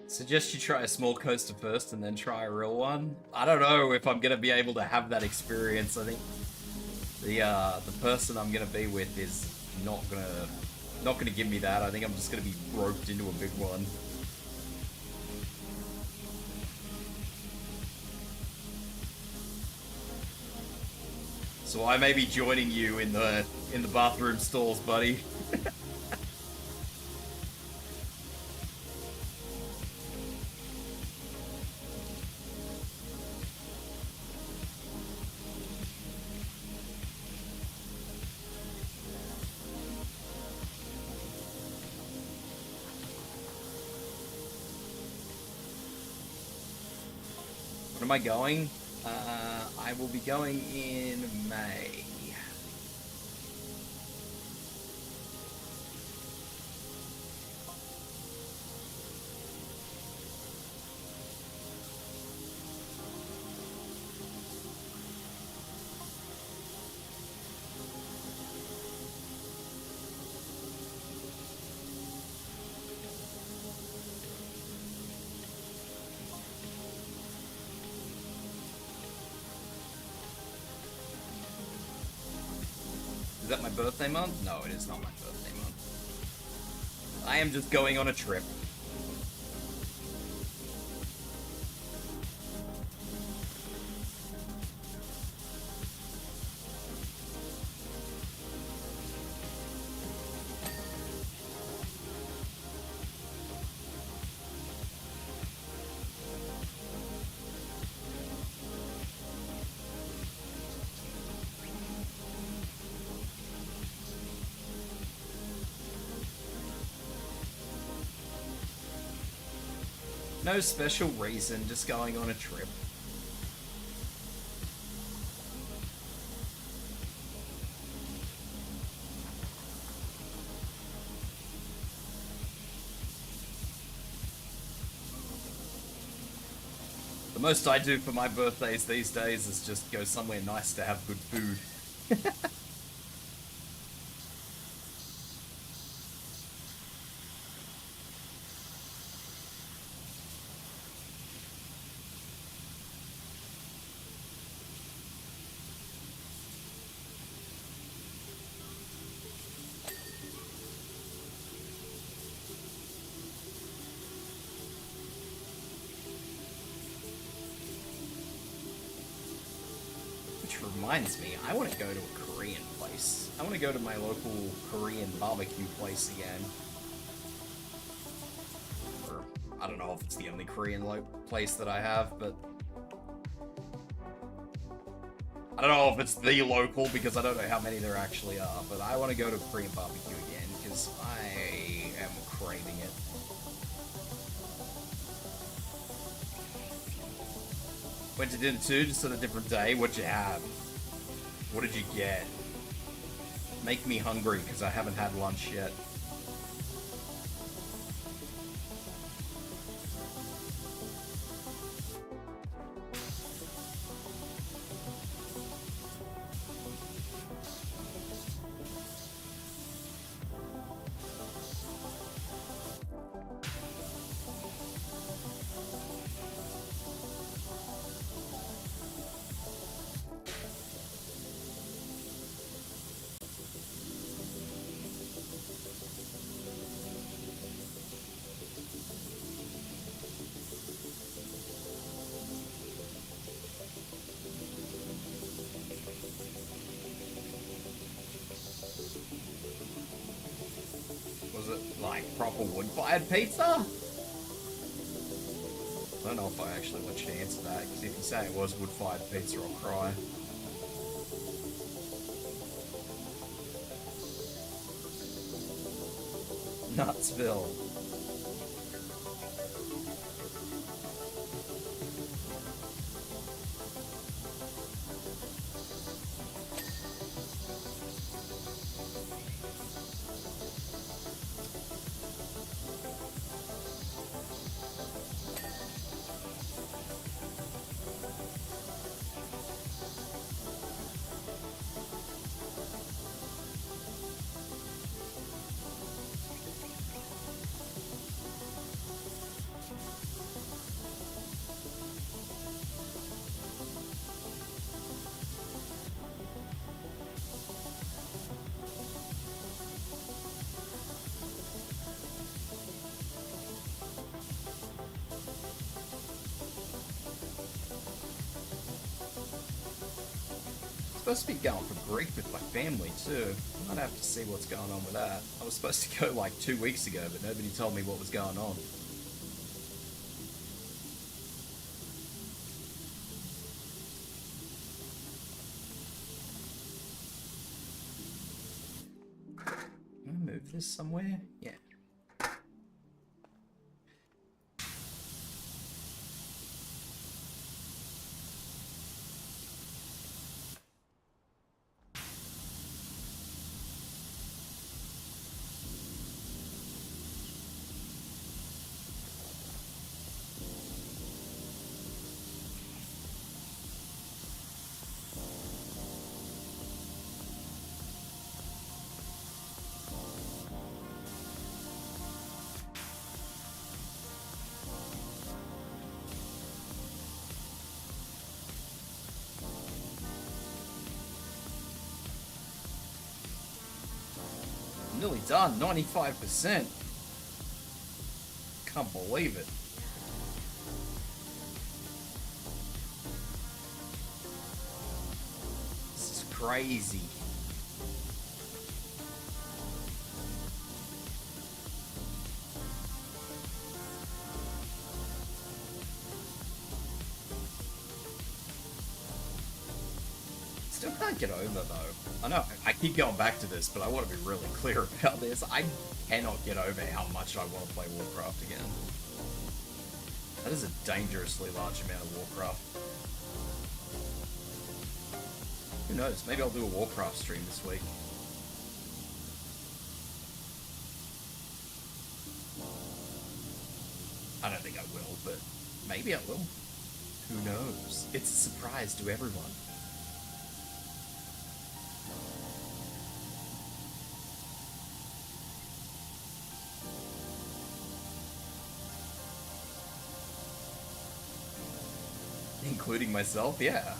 Suggest you try a small coaster first and then try a real one. I don't know if I'm gonna be able to have that experience. I think the person I'm gonna be with is not gonna give me that. I think I'm just gonna be roped into a big one. So I may be joining you in the bathroom stalls, buddy. Am I going? I will be going in May. Is that my birthday month? No, it is not my birthday month. I am just going on a trip. No special reason, just going on a trip. The most I do for my birthdays these days is just go somewhere nice to have good food. Reminds me, I want to go to a Korean place. I want to go to my local Korean barbecue place again. Or, I don't know if it's the only Korean place that I have, but... I don't know if it's the local, because I don't know how many there actually are, but I want to go to Korean barbecue again, because I am craving it. Went to dinner too, just on a different day. What'd you have? What did you get? Make me hungry, because I haven't had lunch yet. Proper wood-fired pizza? I don't know if I actually want you to answer that, because if you say it was wood-fired pizza, I'll cry. Nutsville. Supposed to be going for Greek with my family too. I might have to see what's going on with that. I was supposed to go like 2 weeks ago, but nobody told me what was going on. Can I move this somewhere? Yeah. Nearly done, 95%. Can't believe it. This is crazy. Still can't get over though. I know I keep going back to this, but I want to be really clear about this. I cannot get over how much I want to play Warcraft again. That is a dangerously large amount of Warcraft. Who knows? Maybe I'll do a Warcraft stream this week. I don't think I will, but maybe I will. Who knows? It's a surprise to everyone. Including myself, yeah.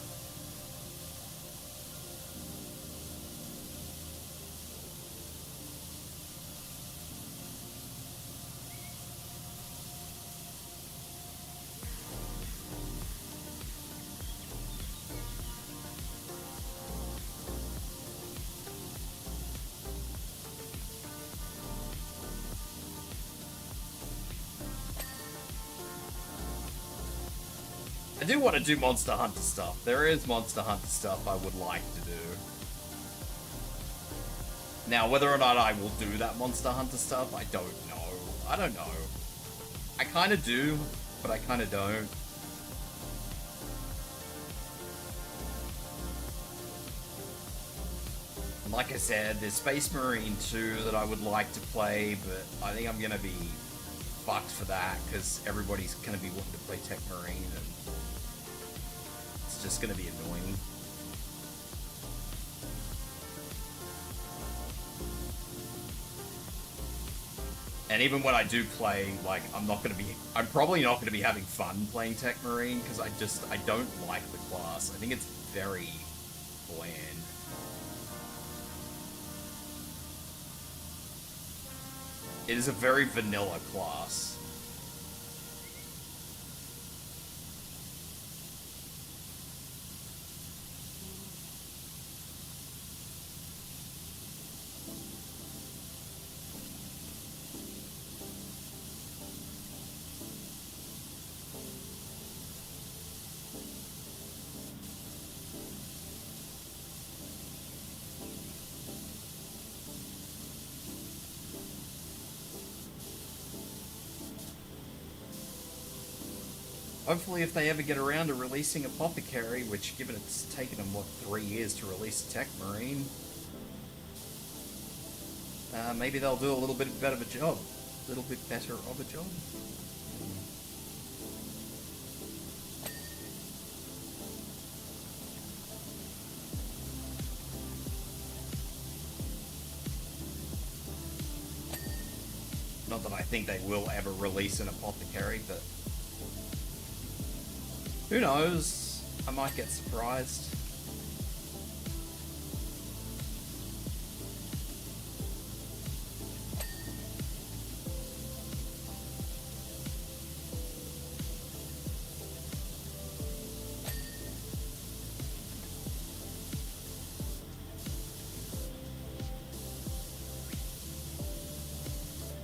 I do want to do Monster Hunter stuff. There is Monster Hunter stuff I would like to do. Now, whether or not I will do that Monster Hunter stuff, I don't know. I don't know. I kind of do, but I kind of don't. Like I said, there's Space Marine 2 that I would like to play, but I think I'm going to be fucked for that, because everybody's going to be wanting to play Tech Marine, and it's just going to be annoying. And even when I do play, like, I'm probably not going to be having fun playing Tech Marine, because I don't like the class. I think it's very bland. It is a very vanilla class. Hopefully, if they ever get around to releasing Apothecary, which, given it's taken them, what, 3 years to release Tech Marine, maybe they'll do a little bit better of a job. A little bit better of a job. Not that I think they will ever release an Apothecary, but who knows? I might get surprised.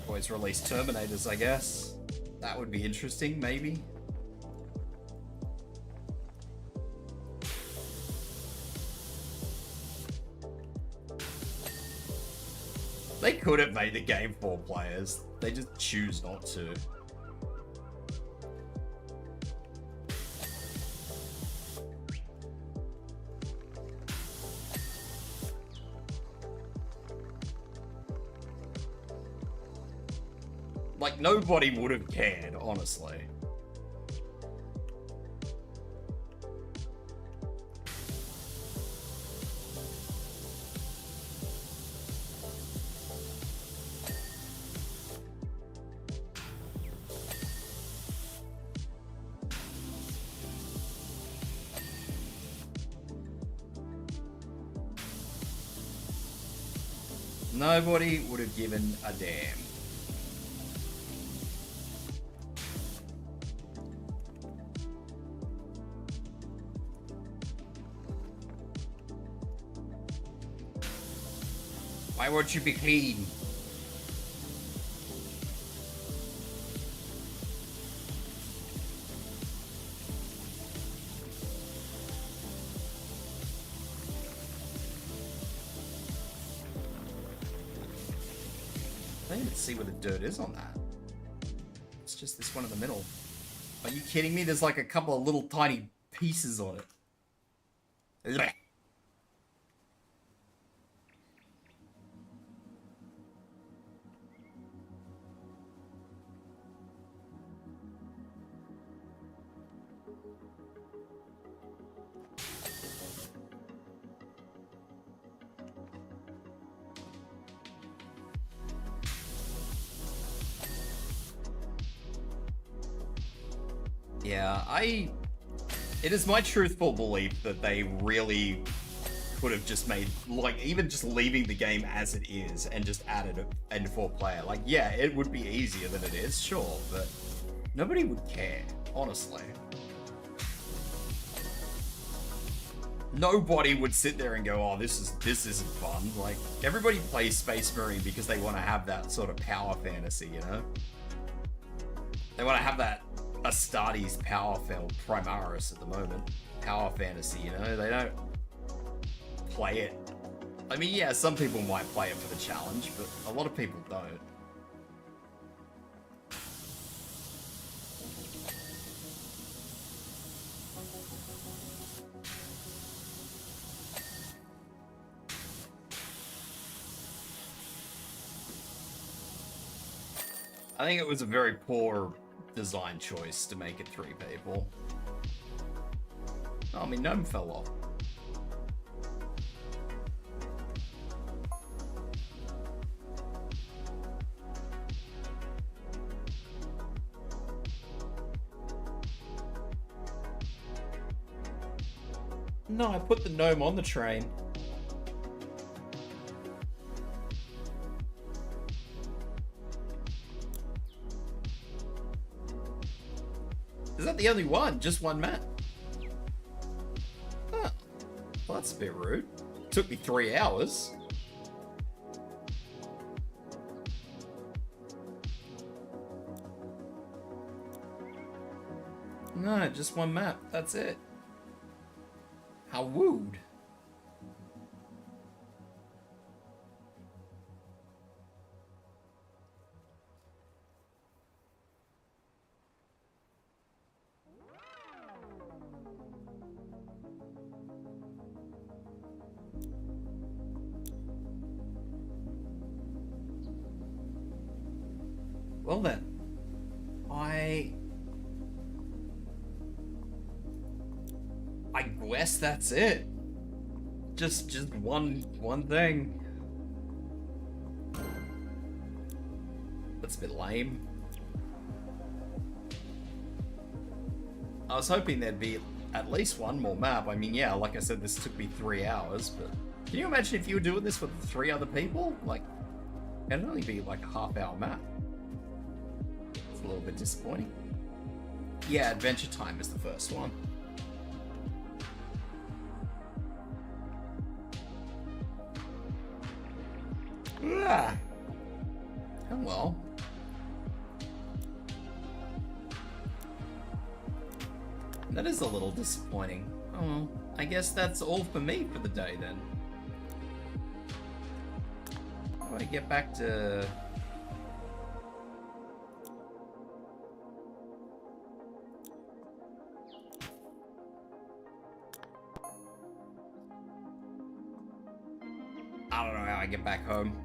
Always release Terminators, I guess. That would be interesting, maybe. They could have made the game for players. They just choose not to. Like, nobody would have cared, honestly. Nobody would have given a damn. Why won't you be clean? I didn't even see where the dirt is on that. It's just this one in the middle. Are you kidding me? There's like a couple of little tiny pieces on it. Blech. Yeah, it is my truthful belief that they really could have just made, like, even just leaving the game as it is and just added an N4 player. Like, yeah, it would be easier than it is, sure, but nobody would care, honestly. Nobody would sit there and go, oh, this isn't fun. Like, everybody plays Space Marine because they want to have that sort of power fantasy, you know? They want to have that Astartes power Primaris at the moment. Power fantasy, you know? They don't play it. I mean, yeah, some people might play it for the challenge, but a lot of people don't. I think it was a very poor design choice to make it 3 people. Oh, I mean, Gnome fell off. No, I put the gnome on the train. Is that the only one? Just one map? Huh. Well, that's a bit rude. Took me 3 hours. No, just one map. That's it. How wooed. Well then, I guess that's it. Just one thing. That's a bit lame. I was hoping there'd be at least one more map. I mean, yeah, like I said, this took me 3 hours, but can you imagine if you were doing this with 3 other people? Like, it'd only be like a half-hour map. It's a little bit disappointing. Yeah, Adventure Time is the first one. Ah. Oh well. That is a little disappointing. Oh well, I guess that's all for me for the day then. How do I get back to... I don't know how I get back home.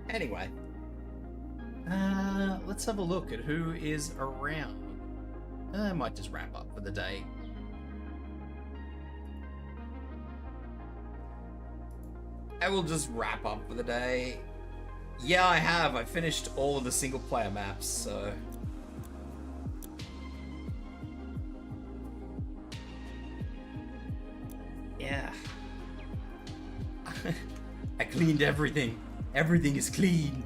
Anyway, let's have a look at who is around. I might just wrap up for the day. I will just wrap up for the day. Yeah, I have. I finished all of the single player maps, so... yeah. I cleaned everything. Everything is clean.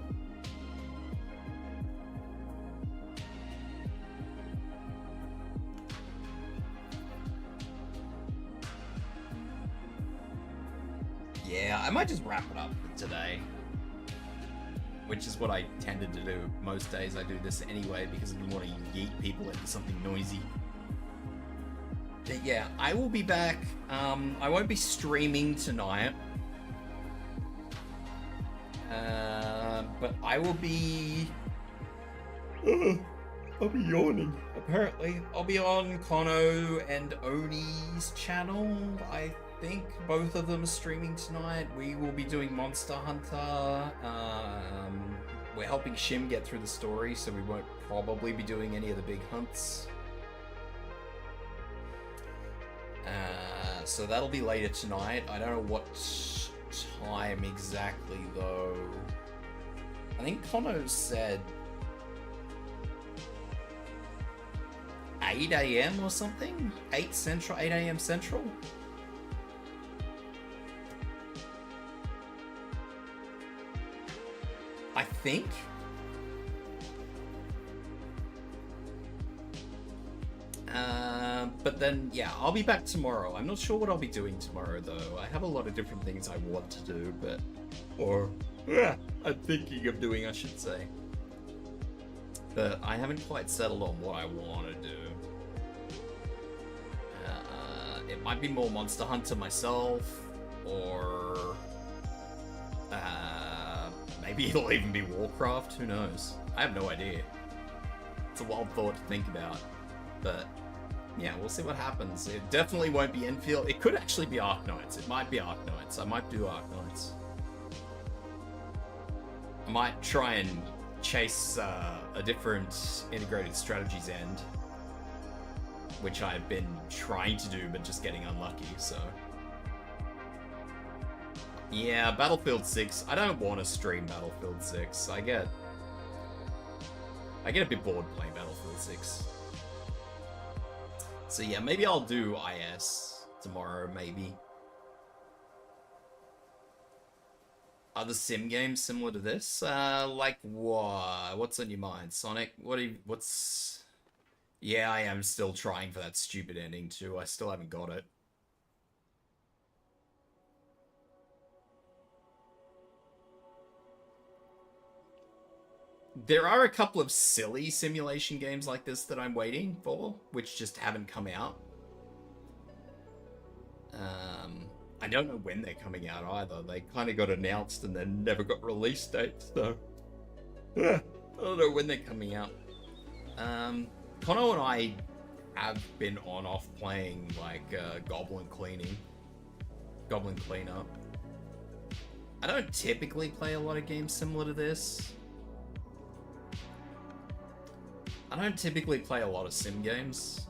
Yeah, I might just wrap it up for today. Which is what I tended to do most days. I do this anyway because I didn't want to yeet people into something noisy. But yeah, I will be back. I won't be streaming tonight. But I will be I'll be yawning. Apparently, I'll be on Kono and Oni's channel. I think both of them are streaming tonight. We will be doing Monster Hunter. We're helping Shim get through the story, so we won't probably be doing any of the big hunts. So that'll be later tonight. I don't know what time exactly, though. I think Kono said 8 a.m. or something? 8 a.m. Central? I think? But then, yeah, I'll be back tomorrow. I'm not sure what I'll be doing tomorrow, though. I have a lot of different things I want to do, but... Or, I'm thinking of doing, I should say. But I haven't quite settled on what I want to do. It might be more Monster Hunter myself, or... maybe it'll even be Warcraft, who knows? I have no idea. It's a wild thought to think about, but... yeah, we'll see what happens. It definitely won't be Enfield. It could actually be Arknights. It might be Arknights. I might do Arknights. I might try and chase a different integrated strategies end, which I've been trying to do, but just getting unlucky, so... yeah, Battlefield 6. I don't want to stream Battlefield 6. I get a bit bored playing Battlefield 6. So yeah, maybe I'll do IS tomorrow, maybe. Other sim games similar to this? Like what? What's on your mind? Sonic? What's... yeah, I am still trying for that stupid ending too. I still haven't got it. There are a couple of silly simulation games like this that I'm waiting for, which just haven't come out. I don't know when they're coming out either. They kind of got announced and then never got release dates, so... I don't know when they're coming out. Kono and I have been on-off playing, like, Goblin Cleanup. I don't typically play a lot of games similar to this. I don't typically play a lot of sim games.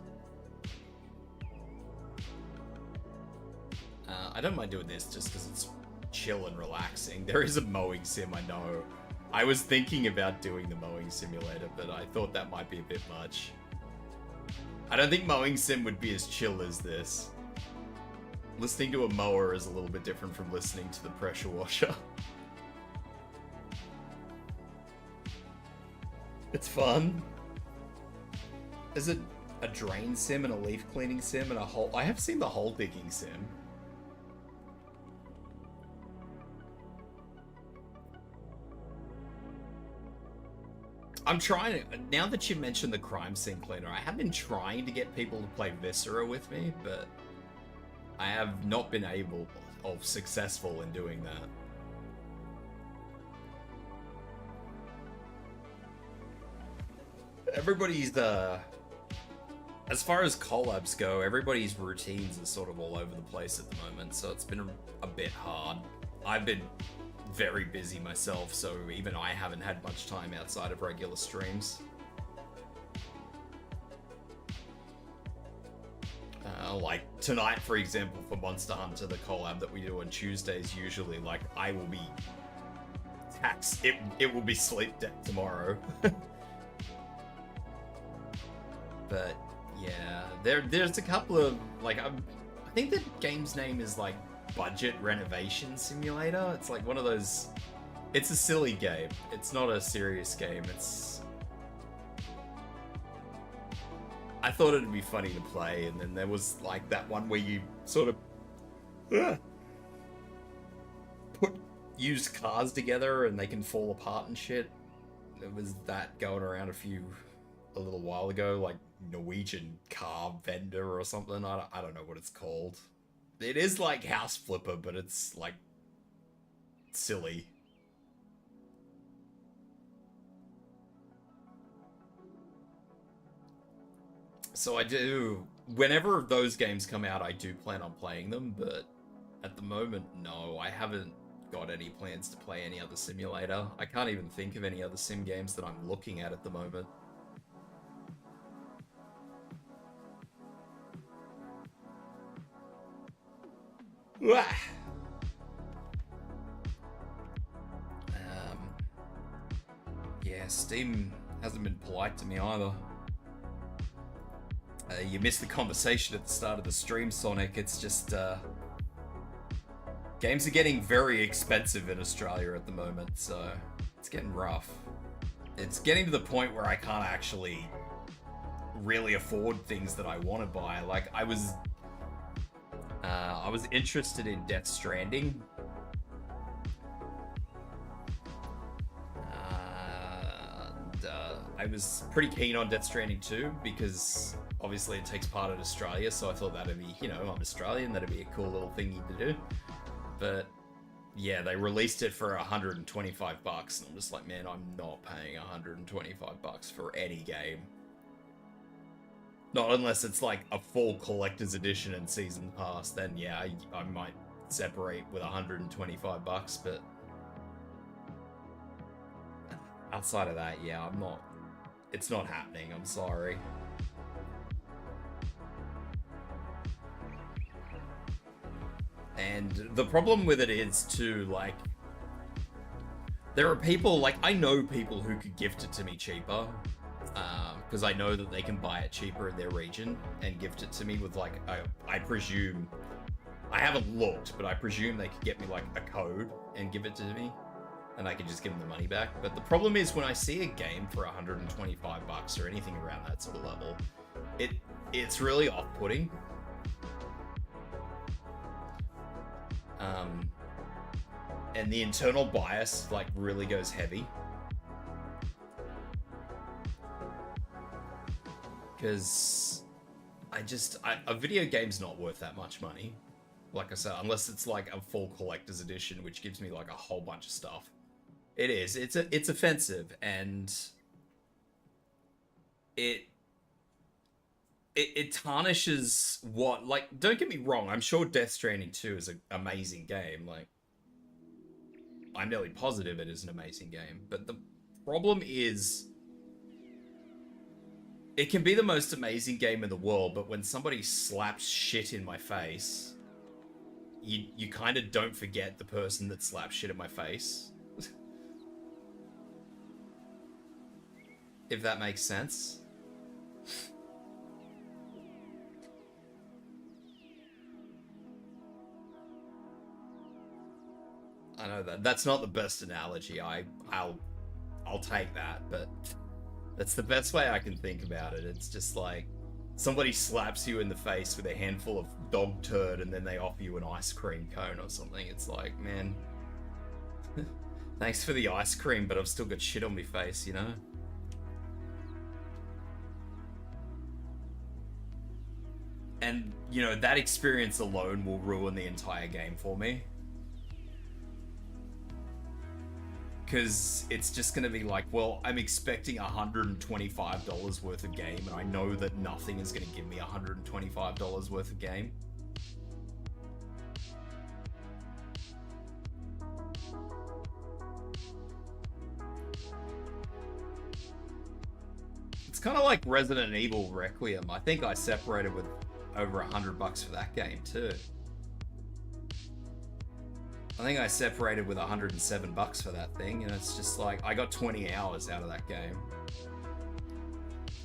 I don't mind doing this just because it's chill and relaxing. There is a mowing sim, I know. I was thinking about doing the mowing simulator, but I thought that might be a bit much. I don't think mowing sim would be as chill as this. Listening to a mower is a little bit different from listening to the pressure washer. It's fun. Is it a drain sim and a leaf cleaning sim and a hole? I have seen the hole digging sim. I'm trying to, now that you mentioned the crime scene cleaner, I have been trying to get people to play Viscera with me, but I have not been able or successful in doing that. Everybody's, as far as collabs go, everybody's routines are sort of all over the place at the moment, so it's been a bit hard. I've been very busy myself, so even I haven't had much time outside of regular streams. Like tonight, for example, for Monster Hunter, the collab that we do on Tuesdays, usually, like, I will be taxed. It will be sleep debt tomorrow. But yeah, there's a couple of, like, I think the game's name is like Budget Renovation Simulator. It's like one of those, it's a silly game. It's not a serious game. I thought it'd be funny to play, and then there was like that one where you sort of put used cars together and they can fall apart and shit. There was that going around a little while ago, like Norwegian car vendor or something. I don't know what it's called. It is like House Flipper, but it's like silly. So I do, whenever those games come out, I do plan on playing them, but at the moment, no, I haven't got any plans to play any other simulator. I can't even think of any other sim games that I'm looking at the moment. Yeah, Steam hasn't been polite to me either. You missed the conversation at the start of the stream, Sonic. It's just, games are getting very expensive in Australia at the moment, so it's getting rough. It's getting to the point where I can't actually really afford things that I want to buy. Like, I was interested in Death Stranding. I was pretty keen on Death Stranding 2 because obviously it takes part in Australia, so I thought that'd be, you know, I'm Australian, that'd be a cool little thing to do. But yeah, they released it for 125 bucks, and I'm just like, man, I'm not paying 125 bucks for any game. Not unless it's like a full collector's edition and season pass, then yeah, I might separate with 125 bucks, but outside of that, yeah, I'm not, it's not happening, I'm sorry. And the problem with it is too, like, there are people, like, I know people who could gift it to me cheaper, because I know that they can buy it cheaper in their region and gift it to me with, like, I presume, I haven't looked, but I presume they could get me, like, a code and give it to me, and I can just give them the money back. But the problem is when I see a game for 125 bucks or anything around that sort of level, it's really off-putting. And the internal bias, like, really goes heavy. Because a video game's not worth that much money. Like I said, unless it's like a full collector's edition, which gives me like a whole bunch of stuff. It is. It's offensive, and it tarnishes what, like, don't get me wrong, I'm sure Death Stranding 2 is an amazing game. Like, I'm nearly positive it is an amazing game, but the problem is it can be the most amazing game in the world, but when somebody slaps shit in my face, you kind of don't forget the person that slapped shit in my face. If that makes sense. I know that's not the best analogy. I'll take that, but that's the best way I can think about it. It's just like somebody slaps you in the face with a handful of dog turd and then they offer you an ice cream cone or something. It's like, man, thanks for the ice cream, but I've still got shit on my face, you know? And, you know, that experience alone will ruin the entire game for me. Because it's just going to be like, well, I'm expecting $125 worth of game, and I know that nothing is going to give me $125 worth of game. It's kind of like Resident Evil Requiem. I think I separated with over $100 for that game too. I think I separated with $107 for that thing, and it's just like, I got 20 hours out of that game.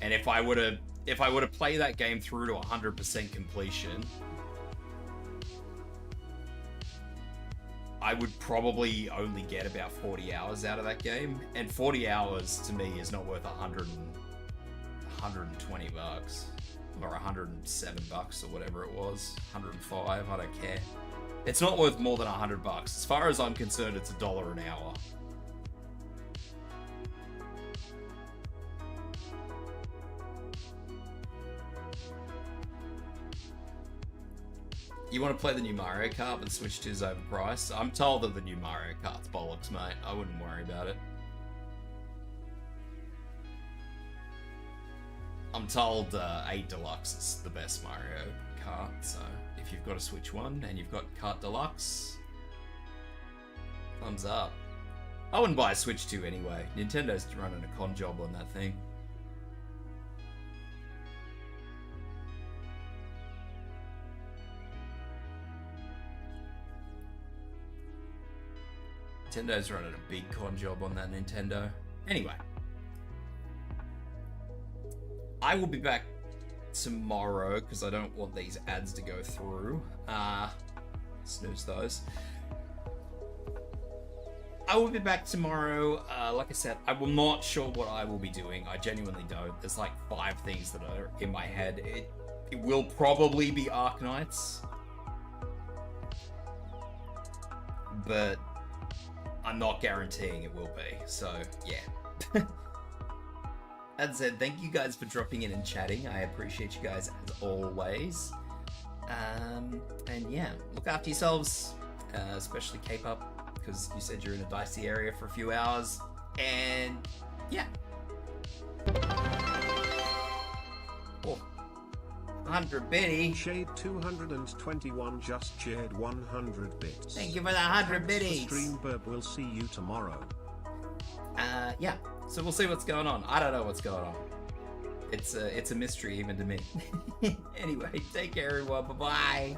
And if I were to play that game through to 100% completion, I would probably only get about 40 hours out of that game, and 40 hours to me is not worth $120 or $107 or whatever it was, 105. I don't care. It's not worth more than $100. As far as I'm concerned, it's $1 an hour. You want to play the new Mario Kart, but Switch 2 is overpriced? I'm told that the new Mario Kart's bollocks, mate. I wouldn't worry about it. I'm told 8 Deluxe is the best Mario Kart, so if you've got a Switch 1 and you've got Kart Deluxe, thumbs up. I wouldn't buy a Switch 2 anyway. Nintendo's running a con job on that thing. Nintendo's running a big con job on that Nintendo. Anyway. I will be back tomorrow because I don't want these ads to go through. Snooze those. I will be back tomorrow. Like I said, I'm not sure what I will be doing. I genuinely don't. There's like 5 things that are in my head. It will probably be Arknights. But I'm not guaranteeing it will be. So, yeah. That said, thank you guys for dropping in and chatting. I appreciate you guys as always. And yeah, look after yourselves, especially cape up, because you said you're in a dicey area for a few hours. And yeah. Oh, 100 biddy. Shade 221 just shared 100 bits. Thank you for the 100 biddies. Stream Burp, we'll see you tomorrow. Yeah. So we'll see what's going on. I don't know what's going on. It's a mystery even to me. Anyway, take care everyone. Bye-bye.